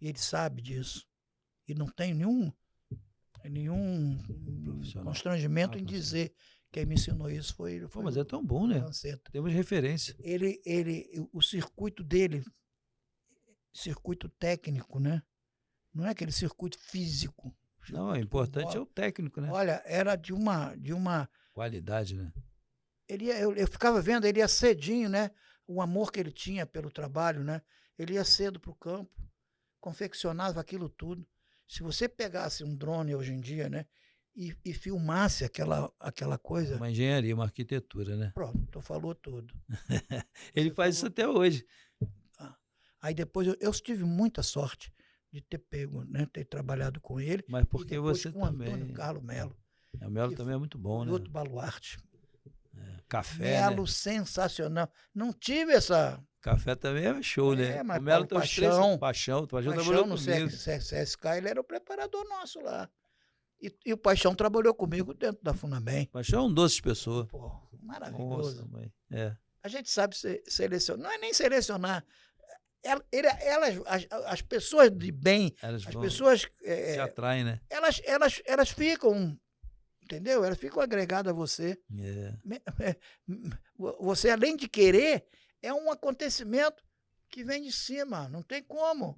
E ele sabe disso. E não tem nenhum constrangimento em dizer quem me ensinou isso foi mas é tão bom, né? Lanceta. Temos referência. O circuito dele, circuito técnico, né? Não é aquele circuito físico. Não, o importante é o técnico, né? Olha, era de uma qualidade, né? Eu ficava vendo, ele ia cedinho, né? O amor que ele tinha pelo trabalho, né? Ele ia cedo para o campo, confeccionava aquilo tudo. Se você pegasse um drone hoje em dia, né? E filmasse aquela coisa... Uma engenharia, uma arquitetura, né? Pronto, tu falou tudo. Ele faz isso até hoje. Aí depois eu tive muita sorte de ter pego, né? Ter trabalhado com ele. Mas porque você com também... Antônio Carlos Melo. O Melo também é muito bom, né? Outro baluarte. Café, Melo, né? Sensacional. Não tive essa... Café também é show, né? Mas o Melo tem Paixão trabalhou no comigo. CSK, ele era o preparador nosso lá. E o Paixão trabalhou comigo dentro da Funabem. Paixão é um doce de pessoa. Pô, maravilhoso. Nossa, mãe. A gente sabe selecionar. Não é nem selecionar. As pessoas de bem, as pessoas... se atraem, né? Elas ficam... Entendeu? Elas ficam agregadas a você. Você, além de querer, é um acontecimento que vem de cima. Não tem como.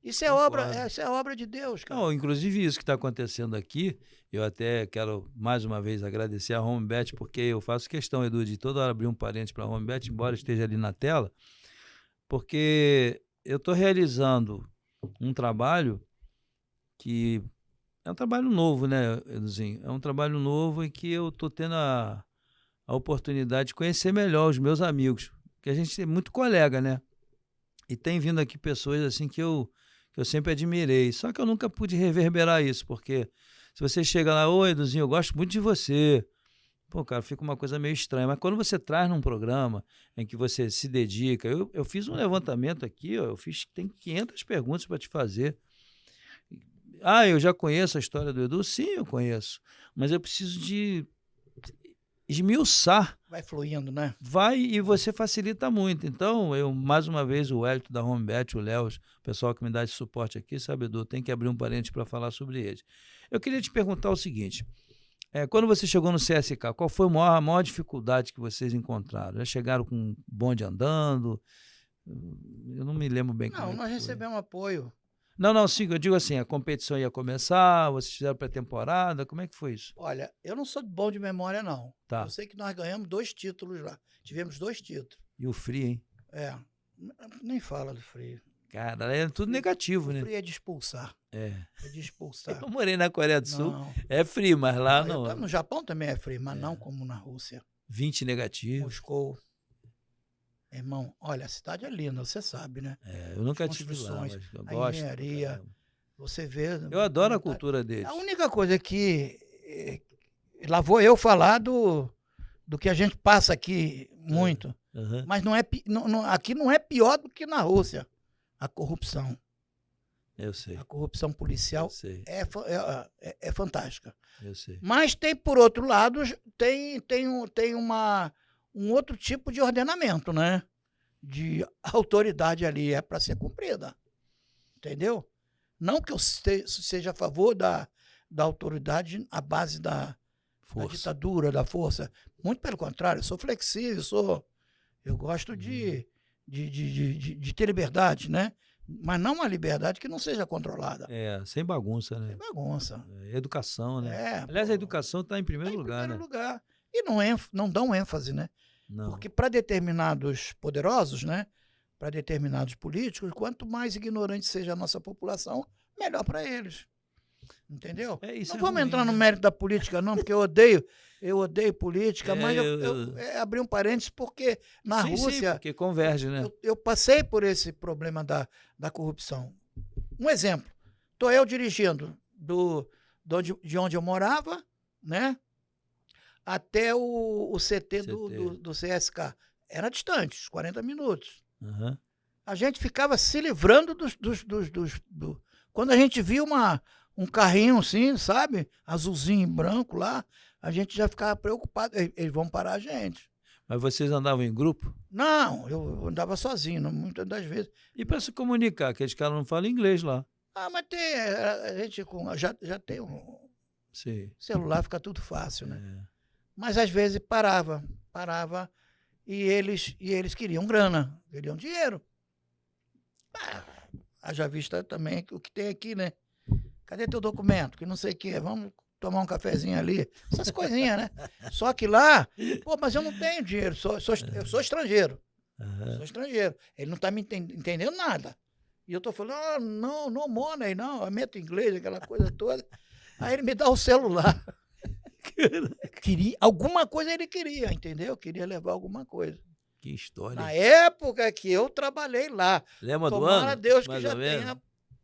Isso é obra de Deus, cara. Não, inclusive isso que está acontecendo aqui, eu até quero mais uma vez agradecer a HomeBet, porque eu faço questão, Edu, de toda hora abrir um parênteses para a HomeBet, embora esteja ali na tela, porque eu estou realizando um trabalho que é um trabalho novo, né, Eduzinho? É um trabalho novo em que eu estou tendo a oportunidade de conhecer melhor os meus amigos, porque a gente é muito colega, né? E tem vindo aqui pessoas assim que eu sempre admirei, só que eu nunca pude reverberar isso, porque se você chega lá, ô Eduzinho, eu gosto muito de você, pô, cara, fica uma coisa meio estranha, mas quando você traz num programa em que você se dedica, eu fiz um levantamento aqui, ó, tem 500 perguntas para te fazer. Eu já conheço a história do Edu? Sim, eu conheço, mas eu preciso de esmiuçar. Vai fluindo, né? Vai, e você facilita muito. Então, eu, mais uma vez, o Hélito da HomeBet, o Léo, o pessoal que me dá esse suporte aqui, sabe, Edu, tem que abrir um parênteses para falar sobre eles. Eu queria te perguntar o seguinte, quando você chegou no CSK, qual foi a maior dificuldade que vocês encontraram? Já chegaram com um bonde andando? Eu não me lembro bem. Não, nós recebemos apoio. Não, sim, eu digo assim, a competição ia começar, vocês fizeram pré-temporada, como é que foi isso? Olha, eu não sou bom de memória, não. Tá. Eu sei que nós ganhamos 2 títulos lá. Tivemos 2 títulos. E o frio, hein? Nem fala do frio. Cara, é tudo negativo, né? O frio é de expulsar. É de expulsar. Eu morei na Coreia do Sul, é frio, mas lá não. No Japão também é frio, mas não como na Rússia. 20 negativo. Moscou. Irmão, olha, a cidade é linda, você sabe, né? Eu nunca tive lá, mas eu gosto. A engenharia, você vê... Eu adoro a cultura deles. A única coisa que... lá vou eu falar do que a gente passa aqui muito, mas aqui não é pior do que na Rússia, a corrupção. Eu sei. A corrupção policial é fantástica. Eu sei. Mas tem, por outro lado, tem um outro tipo de ordenamento, né? De autoridade ali, é para ser cumprida. Entendeu? Não que eu seja a favor da autoridade à base da ditadura, da força. Muito pelo contrário, eu sou flexível, eu gosto de ter liberdade, né? Mas não uma liberdade que não seja controlada. Sem bagunça, né? Sem bagunça. Educação, né? Aliás, pô, a educação está em primeiro lugar, né? Lugar. E não dão ênfase, né? Não. Porque para determinados poderosos, né? Para determinados políticos, quanto mais ignorante seja a nossa população, melhor para eles. Entendeu? Não vamos entrar no mérito da política, não, porque eu odeio política, mas eu abri um parênteses porque na Rússia... porque converge, né? Eu passei por esse problema da corrupção. Um exemplo, estou eu dirigindo de onde eu morava, né, até o CT do CSK. Era distante, uns 40 minutos. Uhum. A gente ficava se livrando Quando a gente via um carrinho assim, sabe? Azulzinho e branco lá, a gente já ficava preocupado. Eles vão parar a gente. Mas vocês andavam em grupo? Não, eu andava sozinho, muitas das vezes. E para se comunicar, que aqueles caras não falam inglês lá. Mas tem, a gente já tem Sim. Celular, fica tudo fácil, né? Mas às vezes parava e eles queriam grana, queriam dinheiro. Haja vista também o que tem aqui, né? Cadê teu documento? Que não sei o quê. Vamos tomar um cafezinho ali. Essas coisinhas, né? Só que lá, mas eu não tenho dinheiro. Eu sou estrangeiro. Sou estrangeiro. Ele não está me entendendo nada. E eu estou falando, não money, não. Eu meto inglês, aquela coisa toda. Aí ele me dá o celular. Alguma coisa ele queria, entendeu? Queria levar alguma coisa. Que história. Na época que eu trabalhei lá. Lembra do ano? Tomara a Deus que mais já tenha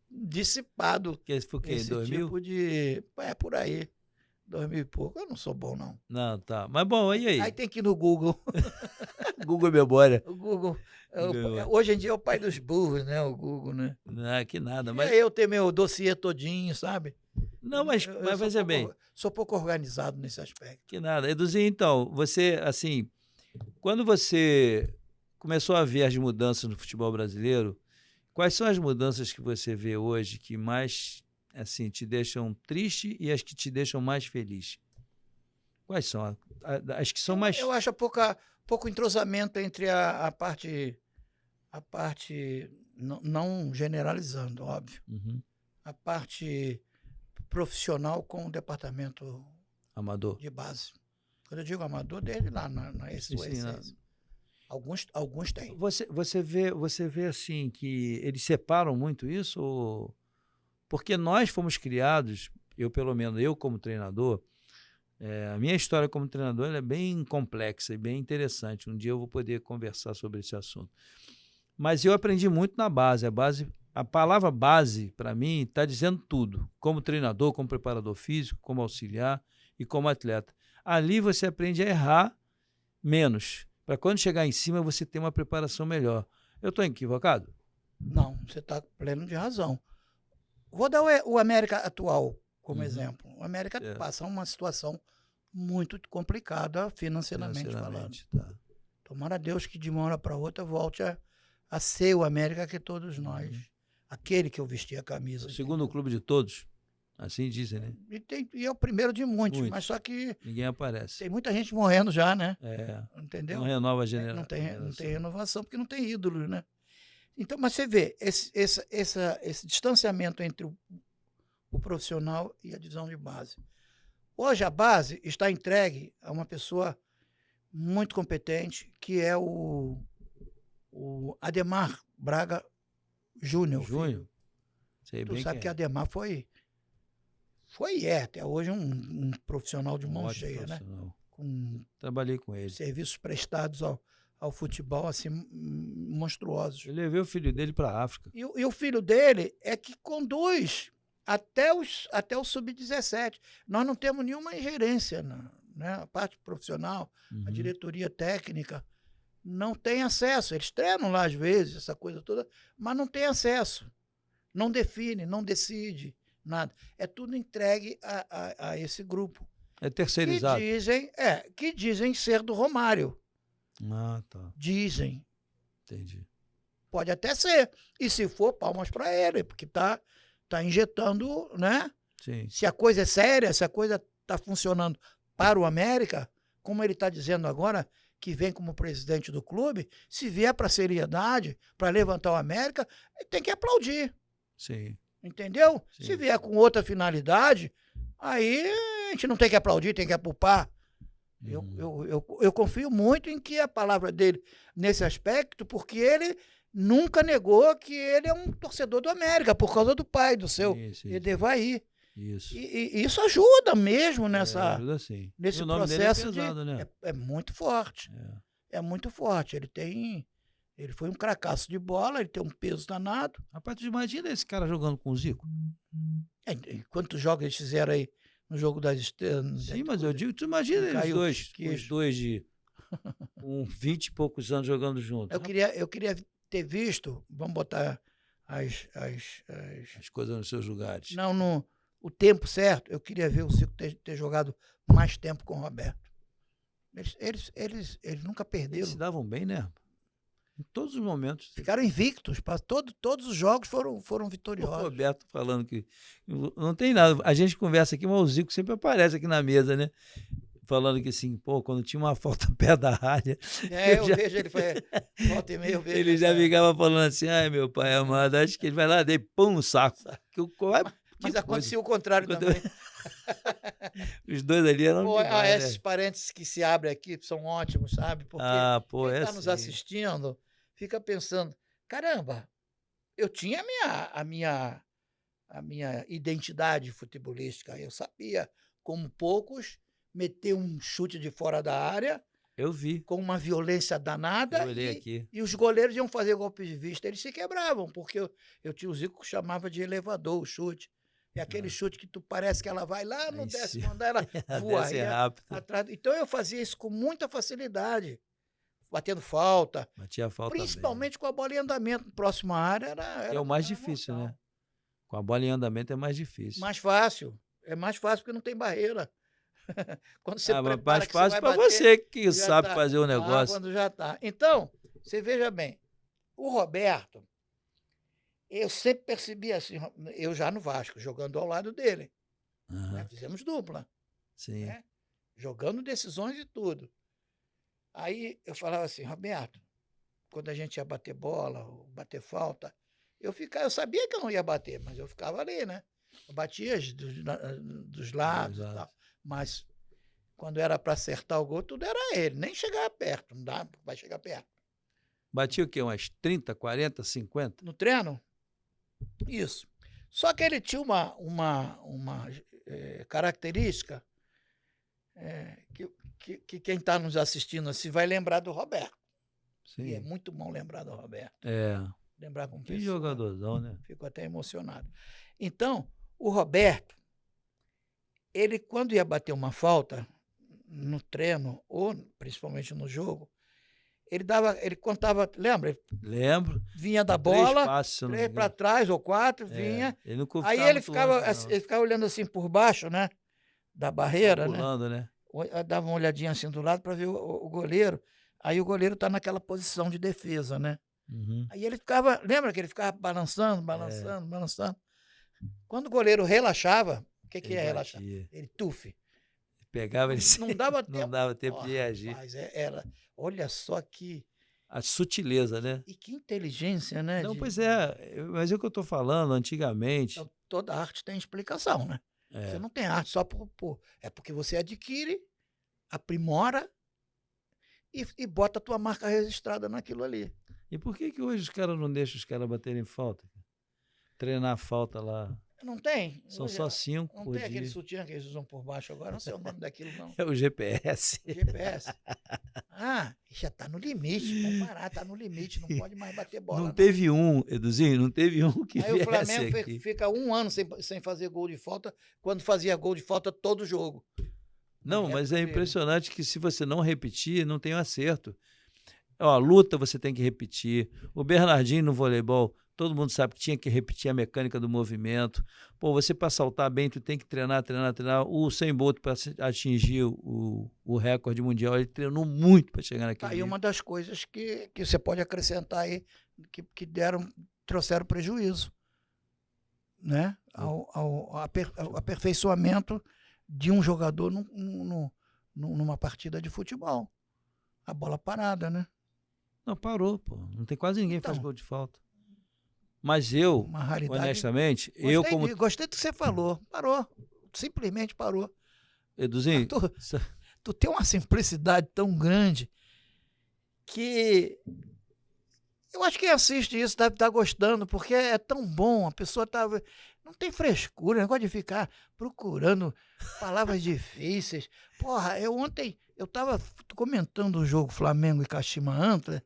dissipado. Que foi o quê? Esse 2000? tipo de... por aí. 2000 e pouco. Eu não sou bom, não. Não, tá. Mas bom, e aí? Aí tem que ir no Google. Google Memória. O Google. Hoje em dia é o pai dos burros, né? O Google, né? Não, que nada. Mas... eu tenho meu dossiê todinho, sabe? Não, mas veja bem. Sou pouco organizado nesse aspecto. Que nada. Eduzinho, então, você, assim, quando você começou a ver as mudanças no futebol brasileiro, quais são as mudanças que você vê hoje que mais, assim, te deixam triste e as que te deixam mais feliz? Quais são? As que são mais... Eu acho pouco entrosamento entre a parte não generalizando, óbvio, a parte profissional com o departamento amador de base. Quando eu digo amador, desde lá na essência. Alguns têm. Você vê assim que eles separam muito isso? Ou... Porque nós fomos criados, pelo menos eu como treinador, a minha história como treinador é bem complexa e bem interessante. Um dia eu vou poder conversar sobre esse assunto. Mas eu aprendi muito na base. A palavra base, para mim, está dizendo tudo. Como treinador, como preparador físico, como auxiliar e como atleta. Ali você aprende a errar menos. Para quando chegar em cima, você ter uma preparação melhor. Eu estou equivocado? Não, você está pleno de razão. Vou dar o América atual como exemplo. O América passa uma situação muito complicada financeiramente falando. Tá. Tomara a Deus que de uma hora para outra volte a ser o América que todos nós, aquele que eu vesti a camisa. O segundo clube de todos, assim dizem, né? E é o primeiro de muitos, mas só que... Ninguém aparece. Tem muita gente morrendo já, né? Entendeu? Não renova a geração. Não tem renovação, porque não tem ídolos, né? Então, mas você vê, esse distanciamento entre o profissional e a divisão de base. Hoje a base está entregue a uma pessoa muito competente, que é o Ademar Braga Júnior. Sei tu bem sabe que Ademar foi até hoje um profissional de mão cheia, né? Trabalhei com ele. Serviços prestados ao futebol assim monstruosos. Eu levei o filho dele para a África. E o filho dele é que conduz até o sub-17. Nós não temos nenhuma ingerência na parte profissional, a diretoria técnica não tem acesso. Eles treinam lá às vezes, essa coisa toda, mas não tem acesso. Não define, não decide, nada. É tudo entregue a esse grupo. É terceirizado. Que dizem ser do Romário. Ah, tá. Dizem. Entendi. Pode até ser. E se for, palmas para ele, porque tá está injetando, né? Sim. Se a coisa é séria, se a coisa está funcionando para o América, como ele está dizendo agora, que vem como presidente do clube, se vier para seriedade, para levantar o América, tem que aplaudir. Sim. Entendeu? Sim. Se vier com outra finalidade, aí a gente não tem que aplaudir, tem que apupar. Eu confio muito em que a palavra dele nesse aspecto, porque ele nunca negou que ele é um torcedor do América, por causa do pai, do seu Edevair. Isso. E isso ajuda mesmo nessa, ajuda sim. nesse o nome processo dele é pesado, né? é muito forte. É muito forte. Ele foi um cracaço de bola, ele tem um peso danado. Rapaz, tu imagina esse cara jogando com o Zico? Quantos jogos eles fizeram aí no jogo das estrelas? Sim, mas eu digo, tu imagina os dois de 20 e poucos anos jogando juntos. Eu queria ter visto, vamos botar as coisas nos seus lugares. Não, o tempo certo, eu queria ver o Zico ter jogado mais tempo com o Roberto. Eles nunca perderam. Eles se davam bem, né? Em todos os momentos. Ficaram invictos. Todos os jogos foram vitoriosos. O Roberto falando que não tem nada. A gente conversa aqui, mas o Zico sempre aparece aqui na mesa, né? Falando que assim, pô, quando tinha uma falta perto da área. Eu vejo ele, volta e meia, eu vejo. Ele já ficava falando assim, ai, meu pai amado, acho que ele vai lá, dei pão no saco. Mas acontecia o contrário também. Os dois ali eram demais, esses parênteses que se abrem aqui são ótimos, sabe? Porque quem está nos assistindo fica pensando, caramba, eu tinha a minha identidade futebolística, eu sabia, como poucos, meter um chute de fora da área. Eu vi. Com uma violência danada. Eu olhei aqui. E os goleiros iam fazer golpes de vista, eles se quebravam, porque eu tinha o Zico que chamava de elevador o chute. É aquele chute que tu parece que ela vai lá no décimo andar, ela voa. Desce rápido. Atrás. Então eu fazia isso com muita facilidade, batendo falta. Batia falta principalmente com a bola em andamento. Próxima área era o mais difícil, né? Com a bola em andamento é mais difícil. Mais fácil. É mais fácil porque não tem barreira. Quando você prepara mais fácil para você que sabe fazer o negócio. Quando já tá. Então, você veja bem, o Roberto, eu sempre percebi assim, eu já no Vasco, jogando ao lado dele. Né? Fizemos dupla. Sim. Né? Jogando decisões e tudo. Aí eu falava assim, Roberto, quando a gente ia bater bola, ou bater falta, eu sabia que eu não ia bater, mas eu ficava ali, né? Eu batia dos lados e tal. Mas quando era para acertar o gol, tudo era ele. Nem chegava perto, não dá, vai chegar perto. Batia o quê? Umas 30, 40, 50? No treino? Isso. Só que ele tinha uma característica que quem está nos assistindo se vai lembrar do Roberto. Sim. E é muito bom lembrar do Roberto. Lembrar com que jogadorzão, né? Fico até emocionado. Então, o Roberto, ele quando ia bater uma falta no treino, ou principalmente no jogo, ele contava, lembra? Lembro. Vinha da bola, 3 para trás ou 4, vinha. Ele aí ele ficava olhando assim por baixo, né? Da barreira, pulando, né? Dava uma olhadinha assim do lado para ver o goleiro. Aí o goleiro está naquela posição de defesa, né? Aí ele ficava, lembra que ele ficava balançando. Quando o goleiro relaxava, o que é relaxar? Ele tufe. Pegava ele não dava tempo. Não dava tempo de reagir. Mas olha só que... A sutileza, né? E que inteligência, né? Não, pois é. Mas é o que eu estou falando, antigamente... Então, toda arte tem explicação, né? Você não tem arte só é porque você adquire, aprimora e bota a tua marca registrada naquilo ali. E por que hoje os caras não deixam os caras baterem falta? Treinar falta lá. Não tem. São só 5 não por tem dia. Aquele sutiã que eles usam por baixo agora, não sei o nome daquilo, não. É o GPS. O GPS. Já está no limite, vamos parar, está no limite, não pode mais bater bola. Não teve um, Eduzinho, não teve um que aí o Flamengo fica 1 ano sem fazer gol de falta, quando fazia gol de falta todo jogo. Não, mas é impressionante que se você não repetir, não tem um acerto. Ó, luta você tem que repetir. O Bernardinho no voleibol, todo mundo sabe que tinha que repetir a mecânica do movimento. Pô, você para saltar bem, tu tem que treinar. O Usain Bolt para atingir o recorde mundial, ele treinou muito para chegar naquele nível. Aí uma das coisas que você pode acrescentar aí, que trouxeram prejuízo. né, ao aperfeiçoamento de um jogador numa partida de futebol. A bola parada, né? Não, parou, pô. Não tem quase ninguém que faz Então, gol de falta. Mas eu, uma raridade. honestamente, Gostei do que você falou. Parou. Simplesmente parou. Eduzinho, Tu tem uma simplicidade tão grande que eu acho que quem assiste isso deve estar gostando, porque é tão bom, a pessoa não tem frescura, negócio de ficar procurando palavras difíceis. Porra, ontem eu estava comentando o jogo Flamengo e Kashima Antlers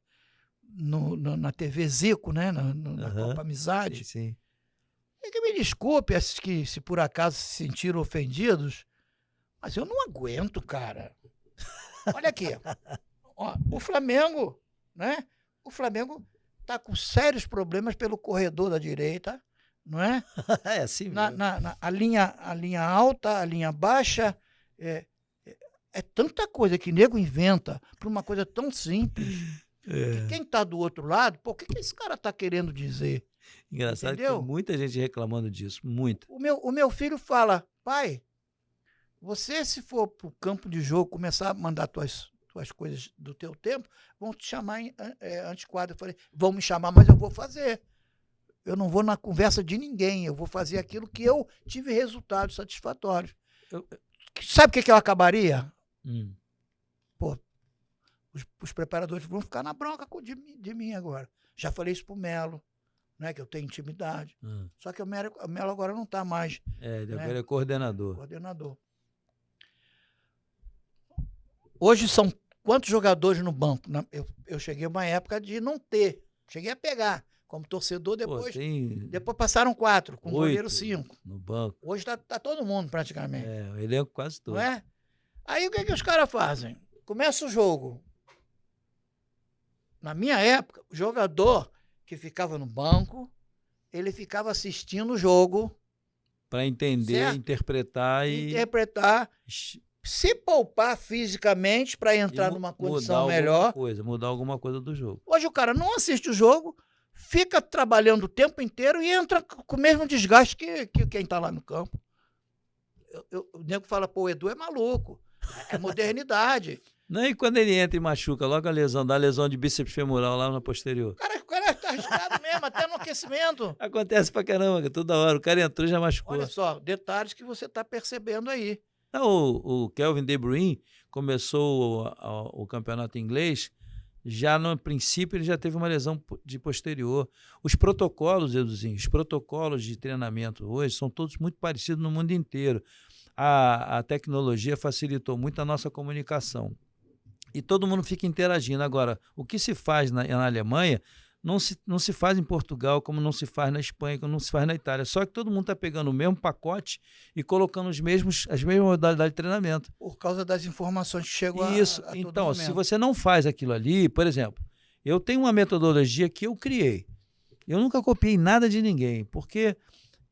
na TV Zico, né, na Copa Amizade. Sim. E que me desculpe que se por acaso se sentiram ofendidos, mas eu não aguento, cara. Olha aqui. Ó, o Flamengo, né? O Flamengo tá com sérios problemas pelo corredor da direita, não é? É assim mesmo. A linha alta, a linha baixa. É tanta coisa que nego inventa para uma coisa tão simples. Que quem tá do outro lado, pô, o que esse cara tá querendo dizer? Engraçado. Entendeu? Que tem muita gente reclamando disso, muito. O meu filho fala, pai, você se for pro campo de jogo começar a mandar tuas coisas do teu tempo, vão te chamar antiquado. Eu falei, vão me chamar, mas eu vou fazer. Eu não vou na conversa de ninguém, eu vou fazer aquilo que eu tive resultados satisfatórios. Sabe o que eu acabaria? Pô, os preparadores vão ficar na bronca de mim agora. Já falei isso pro Melo, né, que eu tenho intimidade. Só que o Melo agora não está mais. Ele agora é coordenador. Hoje são quantos jogadores no banco? Eu cheguei a uma época de não ter. Cheguei a pegar como torcedor, depois passaram 4, com 8, goleiro 5. No banco. Hoje tá todo mundo praticamente. O elenco quase todo. Não é? Aí o que os caras fazem? Começa o jogo. Na minha época, o jogador que ficava no banco, ele ficava assistindo o jogo. Para entender, certo? Interpretar. Se poupar fisicamente para entrar numa condição melhor. Mudar alguma coisa do jogo. Hoje o cara não assiste o jogo, fica trabalhando o tempo inteiro e entra com o mesmo desgaste que quem está lá no campo. O nego fala, pô, o Edu é maluco. É modernidade. Não, e quando ele entra e machuca, logo dá lesão de bíceps femoral lá na posterior. O cara tá arriscado mesmo, até no aquecimento. Acontece pra caramba, toda hora. O cara entrou e já machucou. Olha só, detalhes que você tá percebendo aí. O Kelvin De Bruyne começou o campeonato inglês, já no princípio ele já teve uma lesão de posterior. Os protocolos, Eduzinho, os protocolos de treinamento hoje são todos muito parecidos no mundo inteiro. A tecnologia facilitou muito a nossa comunicação. E todo mundo fica interagindo. Agora, o que se faz na Alemanha não se faz em Portugal, como não se faz na Espanha, como não se faz na Itália. Só que todo mundo está pegando o mesmo pacote e colocando as mesmas modalidades de treinamento. Por causa das informações que chegam Isso. A então, se você não faz aquilo ali, por exemplo, eu tenho uma metodologia que eu criei. Eu nunca copiei nada de ninguém, porque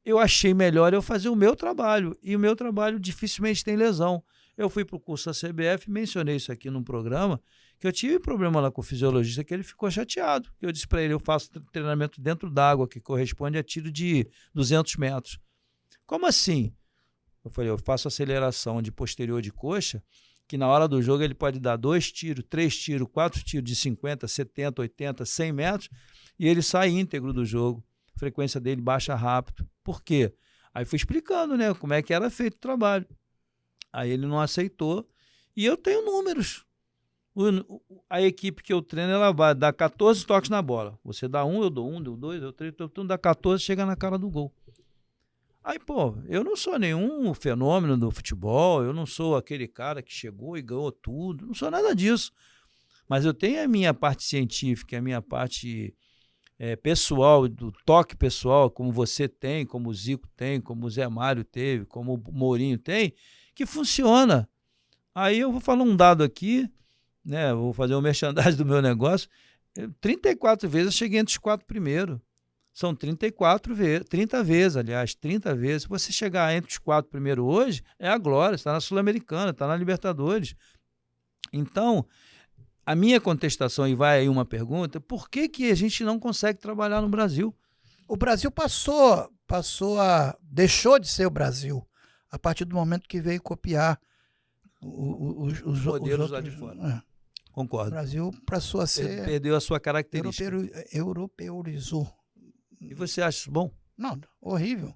eu achei melhor eu fazer o meu trabalho. E o meu trabalho dificilmente tem lesão. Eu fui para o curso da CBF, mencionei isso aqui num programa, que eu tive problema lá com o fisiologista, que ele ficou chateado. Eu disse para ele, eu faço treinamento dentro d'água, que corresponde a tiro de 200 metros. Como assim? Eu falei, eu faço aceleração de posterior de coxa, que na hora do jogo ele pode dar 2 tiros, 3 tiros, 4 tiros de 50, 70, 80, 100 metros, e ele sai íntegro do jogo. A frequência dele baixa rápido. Por quê? Aí fui explicando, né, como é que era feito o trabalho. Aí ele não aceitou. E eu tenho números. A equipe que eu treino, ela vai dar 14 toques na bola. Você dá 1, eu dou 1, dou 2, eu 3, eu dá 14, chega na cara do gol. Aí, pô, eu não sou nenhum fenômeno do futebol, eu não sou aquele cara que chegou e ganhou tudo, não sou nada disso. Mas eu tenho a minha parte científica, a minha parte pessoal, do toque pessoal, como você tem, como o Zico tem, como o Zé Mário teve, como o Mourinho tem, que funciona. Aí eu vou falar um dado aqui, né? Vou fazer um merchandising do meu negócio. 34 vezes eu cheguei entre os 4 primeiros. São 30 vezes, aliás, 30 vezes. Se você chegar entre os 4 primeiros hoje, é a glória. Está na Sul-Americana, está na Libertadores. Então, a minha contestação, e vai aí uma pergunta, por que a gente não consegue trabalhar no Brasil? O Brasil deixou de ser o Brasil a partir do momento que veio copiar os modelos outros lá de fora. Concordo. O Brasil passou a ser... Perdeu a sua característica. Europeurizou. E você acha isso bom? Não, horrível.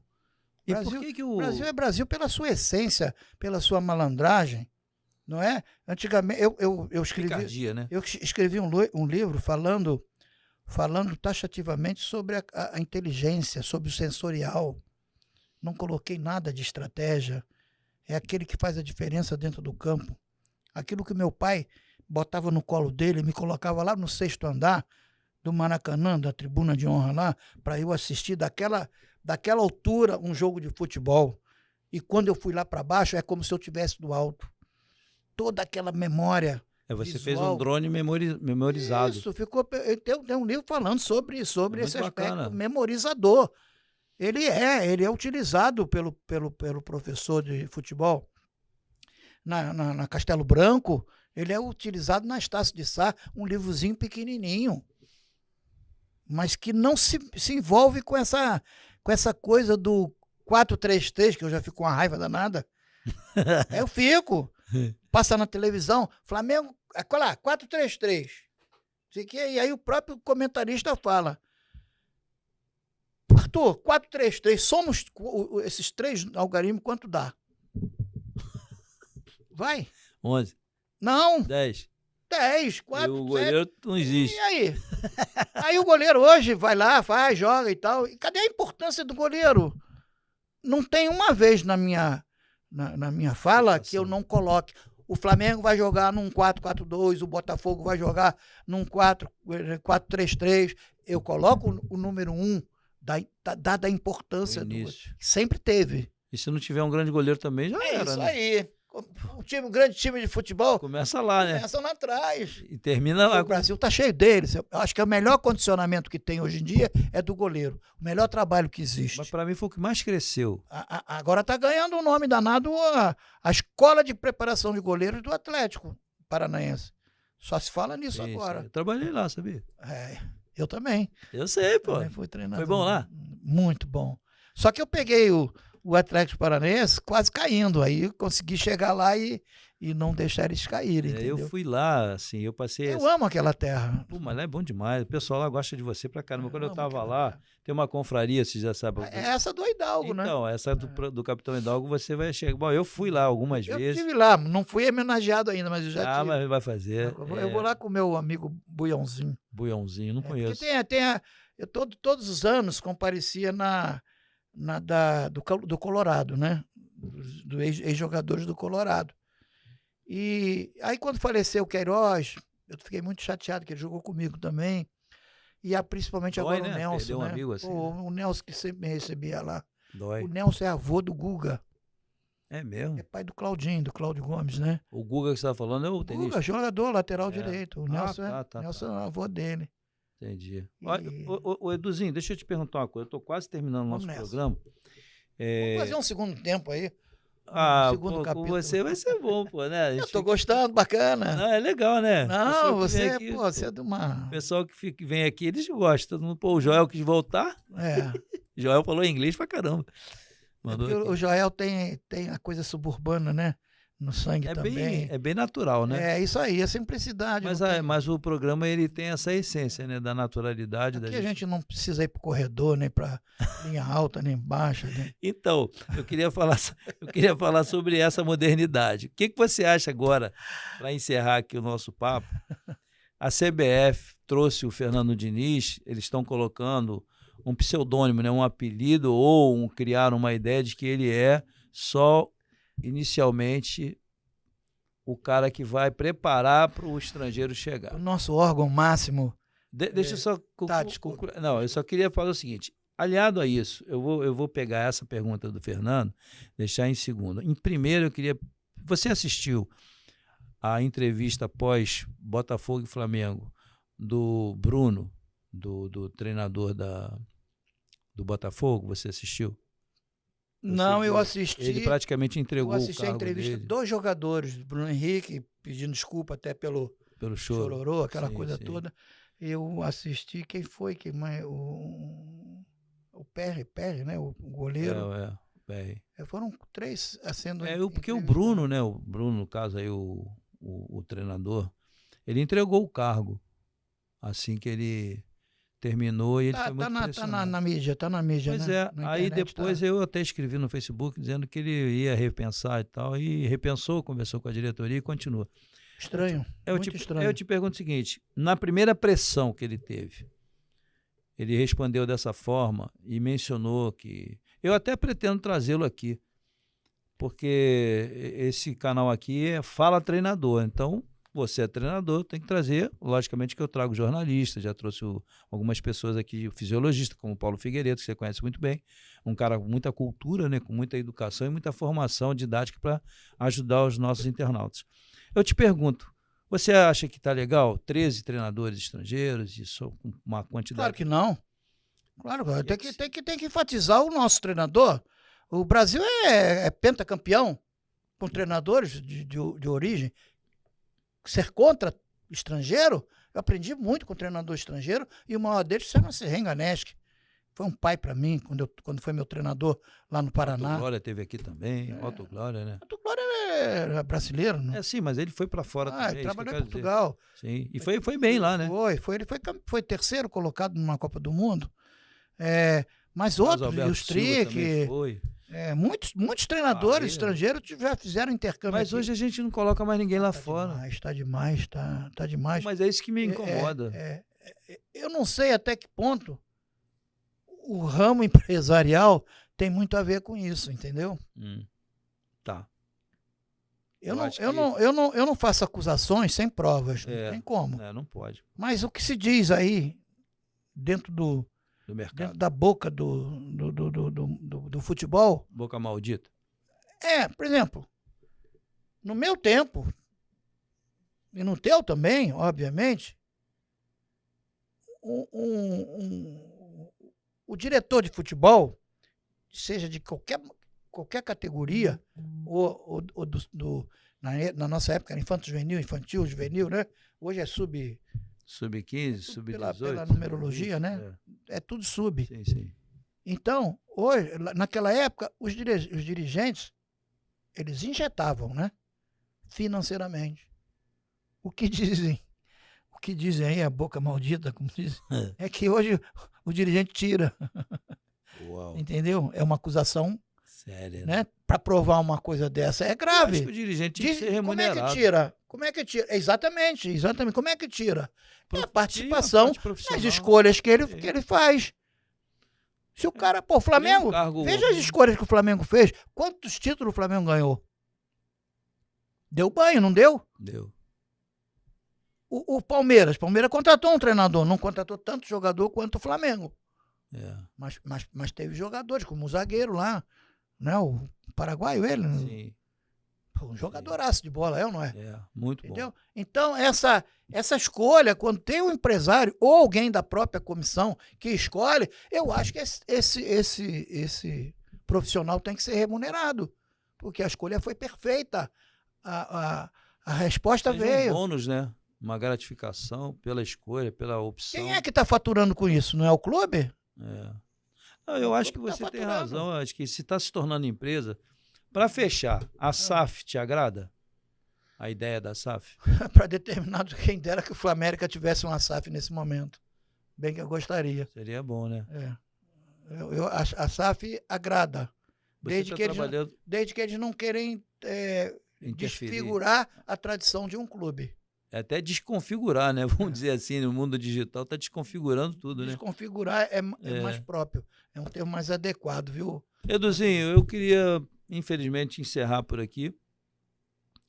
E por que o Brasil é Brasil pela sua essência, pela sua malandragem, não é? Antigamente, eu escrevi... Picardia, né? Eu escrevi um livro falando taxativamente sobre a inteligência, sobre o sensorial. Não coloquei nada de estratégia. É aquele que faz a diferença dentro do campo. Aquilo que meu pai botava no colo dele, me colocava lá no 6º andar do Maracanã, da tribuna de honra lá, para eu assistir daquela altura um jogo de futebol. E quando eu fui lá para baixo, é como se eu estivesse do alto. Toda aquela memória você visual. fez um drone memorizado. Isso, tem um livro falando sobre esse bacana. aspecto memorizador. Ele é utilizado pelo professor de futebol na Castelo Branco. Ele é utilizado na Estácio de Sá, um livrozinho pequenininho, mas que não se envolve com essa coisa do 4-3-3, que eu já fico com uma raiva danada. Eu fico. Passa na televisão, Flamengo, olha lá, 4-3-3. E aí o próprio comentarista fala: Arthur, 4-3-3, somos esses 3 algarismos, quanto dá? Vai. 11. Não. 10. 10, 4, e o goleiro 7. Não existe. E aí? Aí o goleiro hoje vai lá, faz, joga e tal. E cadê a importância do goleiro? Não tem uma vez na minha fala que eu não coloque. O Flamengo vai jogar num 4-4-2, o Botafogo vai jogar num 4-3-3. Eu coloco o número 1, dada a importância do goleiro. Sempre teve. E se não tiver um grande goleiro também, já era, isso né? Aí. Um grande time de futebol começa lá, né? Começa lá atrás. E termina lá. O Brasil está cheio deles. Eu acho que o melhor condicionamento que tem hoje em dia é do goleiro. O melhor trabalho que existe. Mas para mim foi o que mais cresceu. Agora está ganhando um nome danado a escola de preparação de goleiros do Atlético Paranaense. Só se fala nisso agora. Eu trabalhei lá, sabia? Eu também. Eu sei, pô. Também fui treinador. Foi bom lá? Muito bom. Só que eu peguei o Atlético Paranaense quase caindo. Aí eu consegui chegar lá e não deixar eles caírem. Eu fui lá, assim, eu passei... Eu amo aquela terra. Pô, mas lá é bom demais. O pessoal lá gosta de você pra caramba. Quando eu tava lá, tem uma confraria, você já sabe. É essa do Hidalgo, então, né? Então, essa do Capitão Hidalgo, você vai chegar... Bom, eu fui lá algumas vezes. Eu estive lá, não fui homenageado ainda, mas eu já tive. Mas vai fazer. Eu vou lá com o meu amigo Buiãozinho. Buiãozinho, não conheço. Porque eu todos os anos comparecia do Colorado, né? Dos ex-jogadores do Colorado. E aí, quando faleceu o Queiroz, eu fiquei muito chateado, que ele jogou comigo também. E principalmente agora o Nelson. Perdeu um amigo assim, o Nelson que sempre me recebia lá. Dói. O Nelson é avô do Guga. É mesmo? É pai do Claudinho, do Cláudio Gomes, né? O Guga que você estava falando é o tenista? Guga, jogador, lateral direito. O Nelson, Nelson é avô dele. Entendi. Olha, ô, Eduzinho, deixa eu te perguntar uma coisa. Eu estou quase terminando o nosso programa. Vamos fazer um segundo tempo aí. Segundo capítulo. Com você vai ser bom, pô, né? Eu tô gostando, bacana. Não, é legal, né? Não, você é de uma... O pessoal que vem aqui, eles gostam. Pô, o Joel quis voltar. Joel falou inglês pra caramba. O Joel tem a coisa suburbana, né? No sangue também. É bem natural, né? É isso aí, a simplicidade. Mas o programa, ele tem essa essência, né? Da naturalidade. Aqui a gente não precisa ir pro corredor, nem pra linha alta, nem baixa. Né? Então, eu queria falar sobre essa modernidade. O que você acha agora, para encerrar aqui o nosso papo? A CBF trouxe o Fernando Diniz, eles estão colocando um pseudônimo, né? Um apelido, ou criaram uma ideia de que ele é só... inicialmente, o cara que vai preparar para o estrangeiro chegar. O nosso órgão máximo... Deixa eu só... desculpa. Não, eu só queria falar o seguinte. Aliado a isso, eu vou pegar essa pergunta do Fernando, deixar em segundo. Em primeiro, eu queria... Você assistiu a entrevista pós Botafogo e Flamengo do Bruno, do treinador do Botafogo? Você assistiu? Não, eu assisti. Ele praticamente entregou o cargo dele. Eu assisti a entrevista dos jogadores, Bruno Henrique, pedindo desculpa até pelo chororô, aquela coisa toda. Eu assisti, quem foi? o PR, né? O goleiro. PR. Foram 3 sendo. Porque o Bruno, né? O Bruno, no caso aí, o treinador, ele entregou o cargo assim que ele terminou e ele foi muito pressionado. Tá na mídia, pois né? Aí depois eu até escrevi no Facebook dizendo que ele ia repensar e tal, e repensou, conversou com a diretoria e continua. Estranho, muito estranho. Eu te pergunto o seguinte, na primeira pressão que ele teve, ele respondeu dessa forma e mencionou que... Eu até pretendo trazê-lo aqui, porque esse canal aqui é Fala Treinador, então... Você é treinador, tem que trazer, logicamente que eu trago jornalista, já trouxe algumas pessoas aqui, fisiologista, como o Paulo Figueiredo, que você conhece muito bem, um cara com muita cultura, né, com muita educação e muita formação didática para ajudar os nossos internautas. Eu te pergunto, você acha que está legal 13 treinadores estrangeiros e só com uma quantidade... Claro que não. Claro, tem que enfatizar o nosso treinador. O Brasil é pentacampeão com treinadores de origem. Ser contra estrangeiro, eu aprendi muito com treinador estrangeiro e o maior deles chama-se Renganeschi. Foi um pai para mim, quando foi meu treinador lá no Paraná. Otto Glória teve aqui também, Otto Glória, né? Otto Glória é brasileiro, né? Sim, mas ele foi para fora também. Ele trabalhou em Portugal. Sim, e foi bem lá, né? Ele foi terceiro colocado numa Copa do Mundo. Mas outros, o Strick... muitos treinadores estrangeiros já fizeram intercâmbio. Mas hoje a gente não coloca mais ninguém lá fora. Tá demais. Mas é isso que me incomoda. Eu não sei até que ponto o ramo empresarial tem muito a ver com isso, entendeu? Tá. Eu não faço acusações sem provas, não tem como. Não pode. Mas o que se diz aí dentro do mercado, dentro da boca do futebol. Boca maldita. Por exemplo, no meu tempo, e no teu também, obviamente, o diretor de futebol, seja de qualquer categoria, ou na nossa época era infantil, juvenil, né? Hoje é sub-15, sub-18. Pela numerologia, né? É tudo sub. Sim. Então, hoje, naquela época, os dirigentes, eles injetavam, né? Financeiramente. O que dizem aí, a boca maldita, como dizem, é que hoje o dirigente tira. Uau. Entendeu? É uma acusação séria, né? Para provar uma coisa dessa é grave. Eu acho que o dirigente tem que ser remunerado. Como é que tira? Exatamente. Como é que tira? É a participação nas escolhas que ele faz. Se o cara... Pô, o Flamengo... Veja as escolhas que o Flamengo fez. Quantos títulos o Flamengo ganhou? Deu banho, não deu? Deu. O Palmeiras contratou um treinador, não contratou tanto jogador quanto o Flamengo. Mas teve jogadores, como o zagueiro lá, né? O paraguaio, ele. Sim. Um jogadoraço de bola, ou não é? Muito entendeu? Bom. Então, essa escolha, quando tem um empresário ou alguém da própria comissão que escolhe, eu acho que esse profissional tem que ser remunerado, porque a escolha foi perfeita. A resposta veio. Um bônus, né? Uma gratificação pela escolha, pela opção. Quem é que está faturando com isso? Não é o clube? Não, eu acho que você tem razão. Eu acho que se está se tornando empresa... Para fechar, a SAF te agrada? A ideia da SAF? Para determinado, quem dera que o Flamengo tivesse uma SAF nesse momento. Bem que eu gostaria. Seria bom, né? A SAF agrada. Desde que eles não querem desfigurar a tradição de um clube. Até desconfigurar, né? Vamos dizer assim, no mundo digital está desconfigurando tudo, né? Desconfigurar é mais próprio. É um termo mais adequado, viu? Eduzinho, eu queria... infelizmente, encerrar por aqui.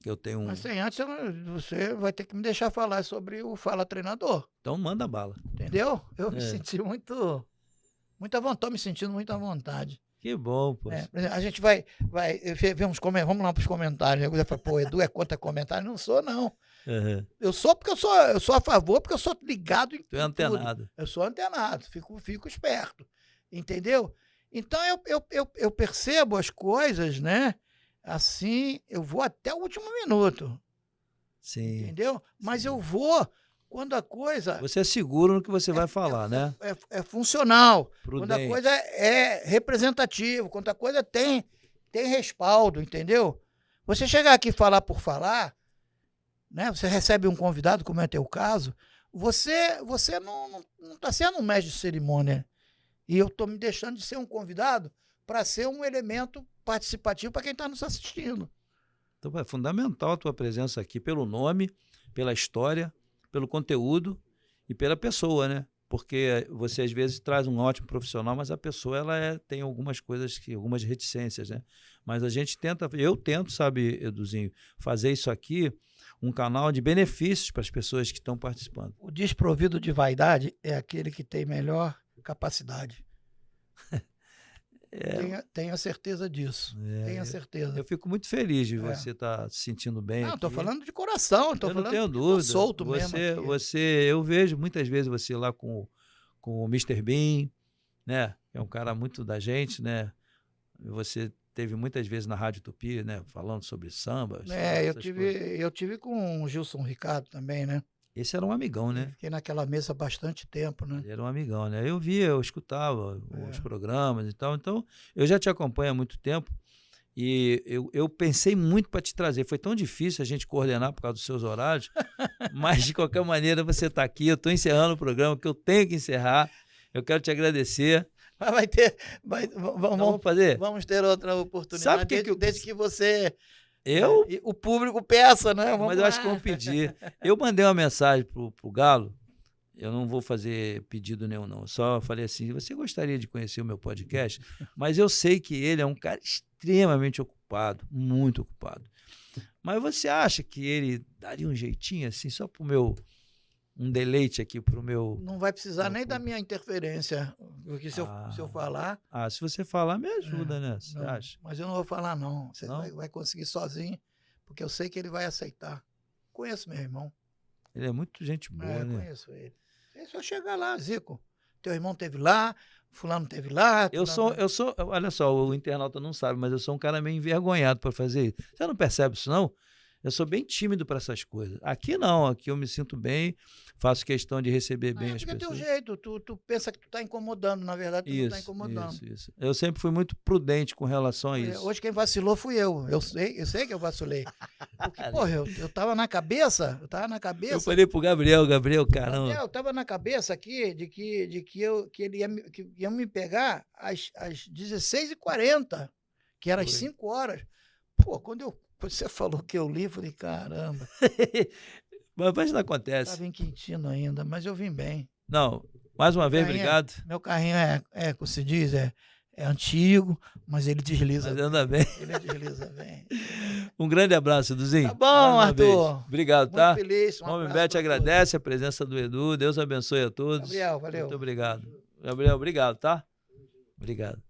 Eu tenho Mas antes, você vai ter que me deixar falar sobre o Fala Treinador. Então manda bala. Entendeu? Eu me senti muito à vontade, estou me sentindo muito à vontade. Que bom, pô. A gente vai ver uns comentários, vamos lá para os comentários. Você fala, pô, Edu é contra comentário? Não sou, não. Uhum. Eu sou porque eu sou a favor, porque eu sou ligado em tudo. Antenado. Eu sou antenado, fico esperto. Entendeu? Então, eu percebo as coisas, né? Assim, eu vou até o último minuto. Sim. Entendeu? Mas eu vou Quando a coisa... Você é seguro no que você vai falar, né? É funcional. Prudente. Quando a coisa é representativa, quando a coisa tem respaldo, entendeu? Você chegar aqui e falar por falar, né? Você recebe um convidado, como é teu caso, você não está sendo um mestre de cerimônia. E eu estou me deixando de ser um convidado para ser um elemento participativo para quem está nos assistindo. Então é fundamental a tua presença aqui pelo nome, pela história, pelo conteúdo e pela pessoa, né? Porque você às vezes traz um ótimo profissional, mas a pessoa tem algumas coisas, algumas reticências, né? Mas eu tento, sabe, Eduzinho, fazer isso aqui um canal de benefícios para as pessoas que estão participando. O desprovido de vaidade é aquele que tem melhor capacidade. Tenha certeza disso. Tenha certeza. Eu fico muito feliz de você estar se sentindo bem. Não, estou falando de coração. Eu não tenho dúvida. Solto mesmo. Eu vejo muitas vezes você lá com o Mr. Bean, né? É um cara muito da gente, né? Você teve muitas vezes na Rádio Tupi, né? Falando sobre samba. Eu tive com o Gilson Ricardo também, né? Esse era um amigão, né? Fiquei naquela mesa há bastante tempo, né? Ele era um amigão, né? Eu escutava os programas e tal. Então, eu já te acompanho há muito tempo e eu pensei muito para te trazer. Foi tão difícil a gente coordenar por causa dos seus horários, mas de qualquer maneira você está aqui. Eu estou encerrando o programa, que eu tenho que encerrar. Eu quero te agradecer. Mas vamos fazer? Vamos ter outra oportunidade. Sabe desde que você... O público peça, né? Mas eu acho que vão pedir. Eu mandei uma mensagem pro Galo, eu não vou fazer pedido nenhum, não. Só falei assim, você gostaria de conhecer o meu podcast? Mas eu sei que ele é um cara extremamente ocupado, muito ocupado. Mas você acha que ele daria um jeitinho assim, só um deleite aqui pro meu... Não vai precisar nem da minha interferência, porque se eu falar... se você falar, me ajuda, né? Você acha? Mas eu não vou falar, não. Você vai conseguir sozinho, porque eu sei que ele vai aceitar. Conheço meu irmão. Ele é muito gente boa, né? Conheço ele. É só chegar lá, Zico. Teu irmão esteve lá, fulano esteve lá. Eu sou, olha só, o internauta não sabe, mas eu sou um cara meio envergonhado para fazer isso. Você não percebe isso, não? Eu sou bem tímido para essas coisas. Aqui não, aqui eu me sinto bem, faço questão de receber bem as pessoas. É teu jeito, tu pensa que tu está incomodando, na verdade tu não está incomodando. Isso. Eu sempre fui muito prudente com relação a isso. Hoje quem vacilou fui eu. Eu sei que eu vacilei. Porque, porra, eu tava na cabeça, Eu falei pro Gabriel, caramba. Eu tava na cabeça aqui de que ele ia me pegar às 16h40, que era às 5 horas. Pô, quando você falou que eu li, eu falei, caramba. Mas não acontece. Estava em Quintino ainda, mas eu vim bem. Não, mais uma vez, obrigado. Meu carrinho como se diz, é antigo, mas ele desliza. Mas anda bem. Ele desliza bem. Um grande abraço, Eduzinho. Tá bom, Arthur. Vez. Obrigado, muito tá? Feliz. Homem-Bet agradece a presença do Edu. Deus abençoe a todos. Gabriel, valeu. Muito obrigado. Gabriel, obrigado, tá? Obrigado.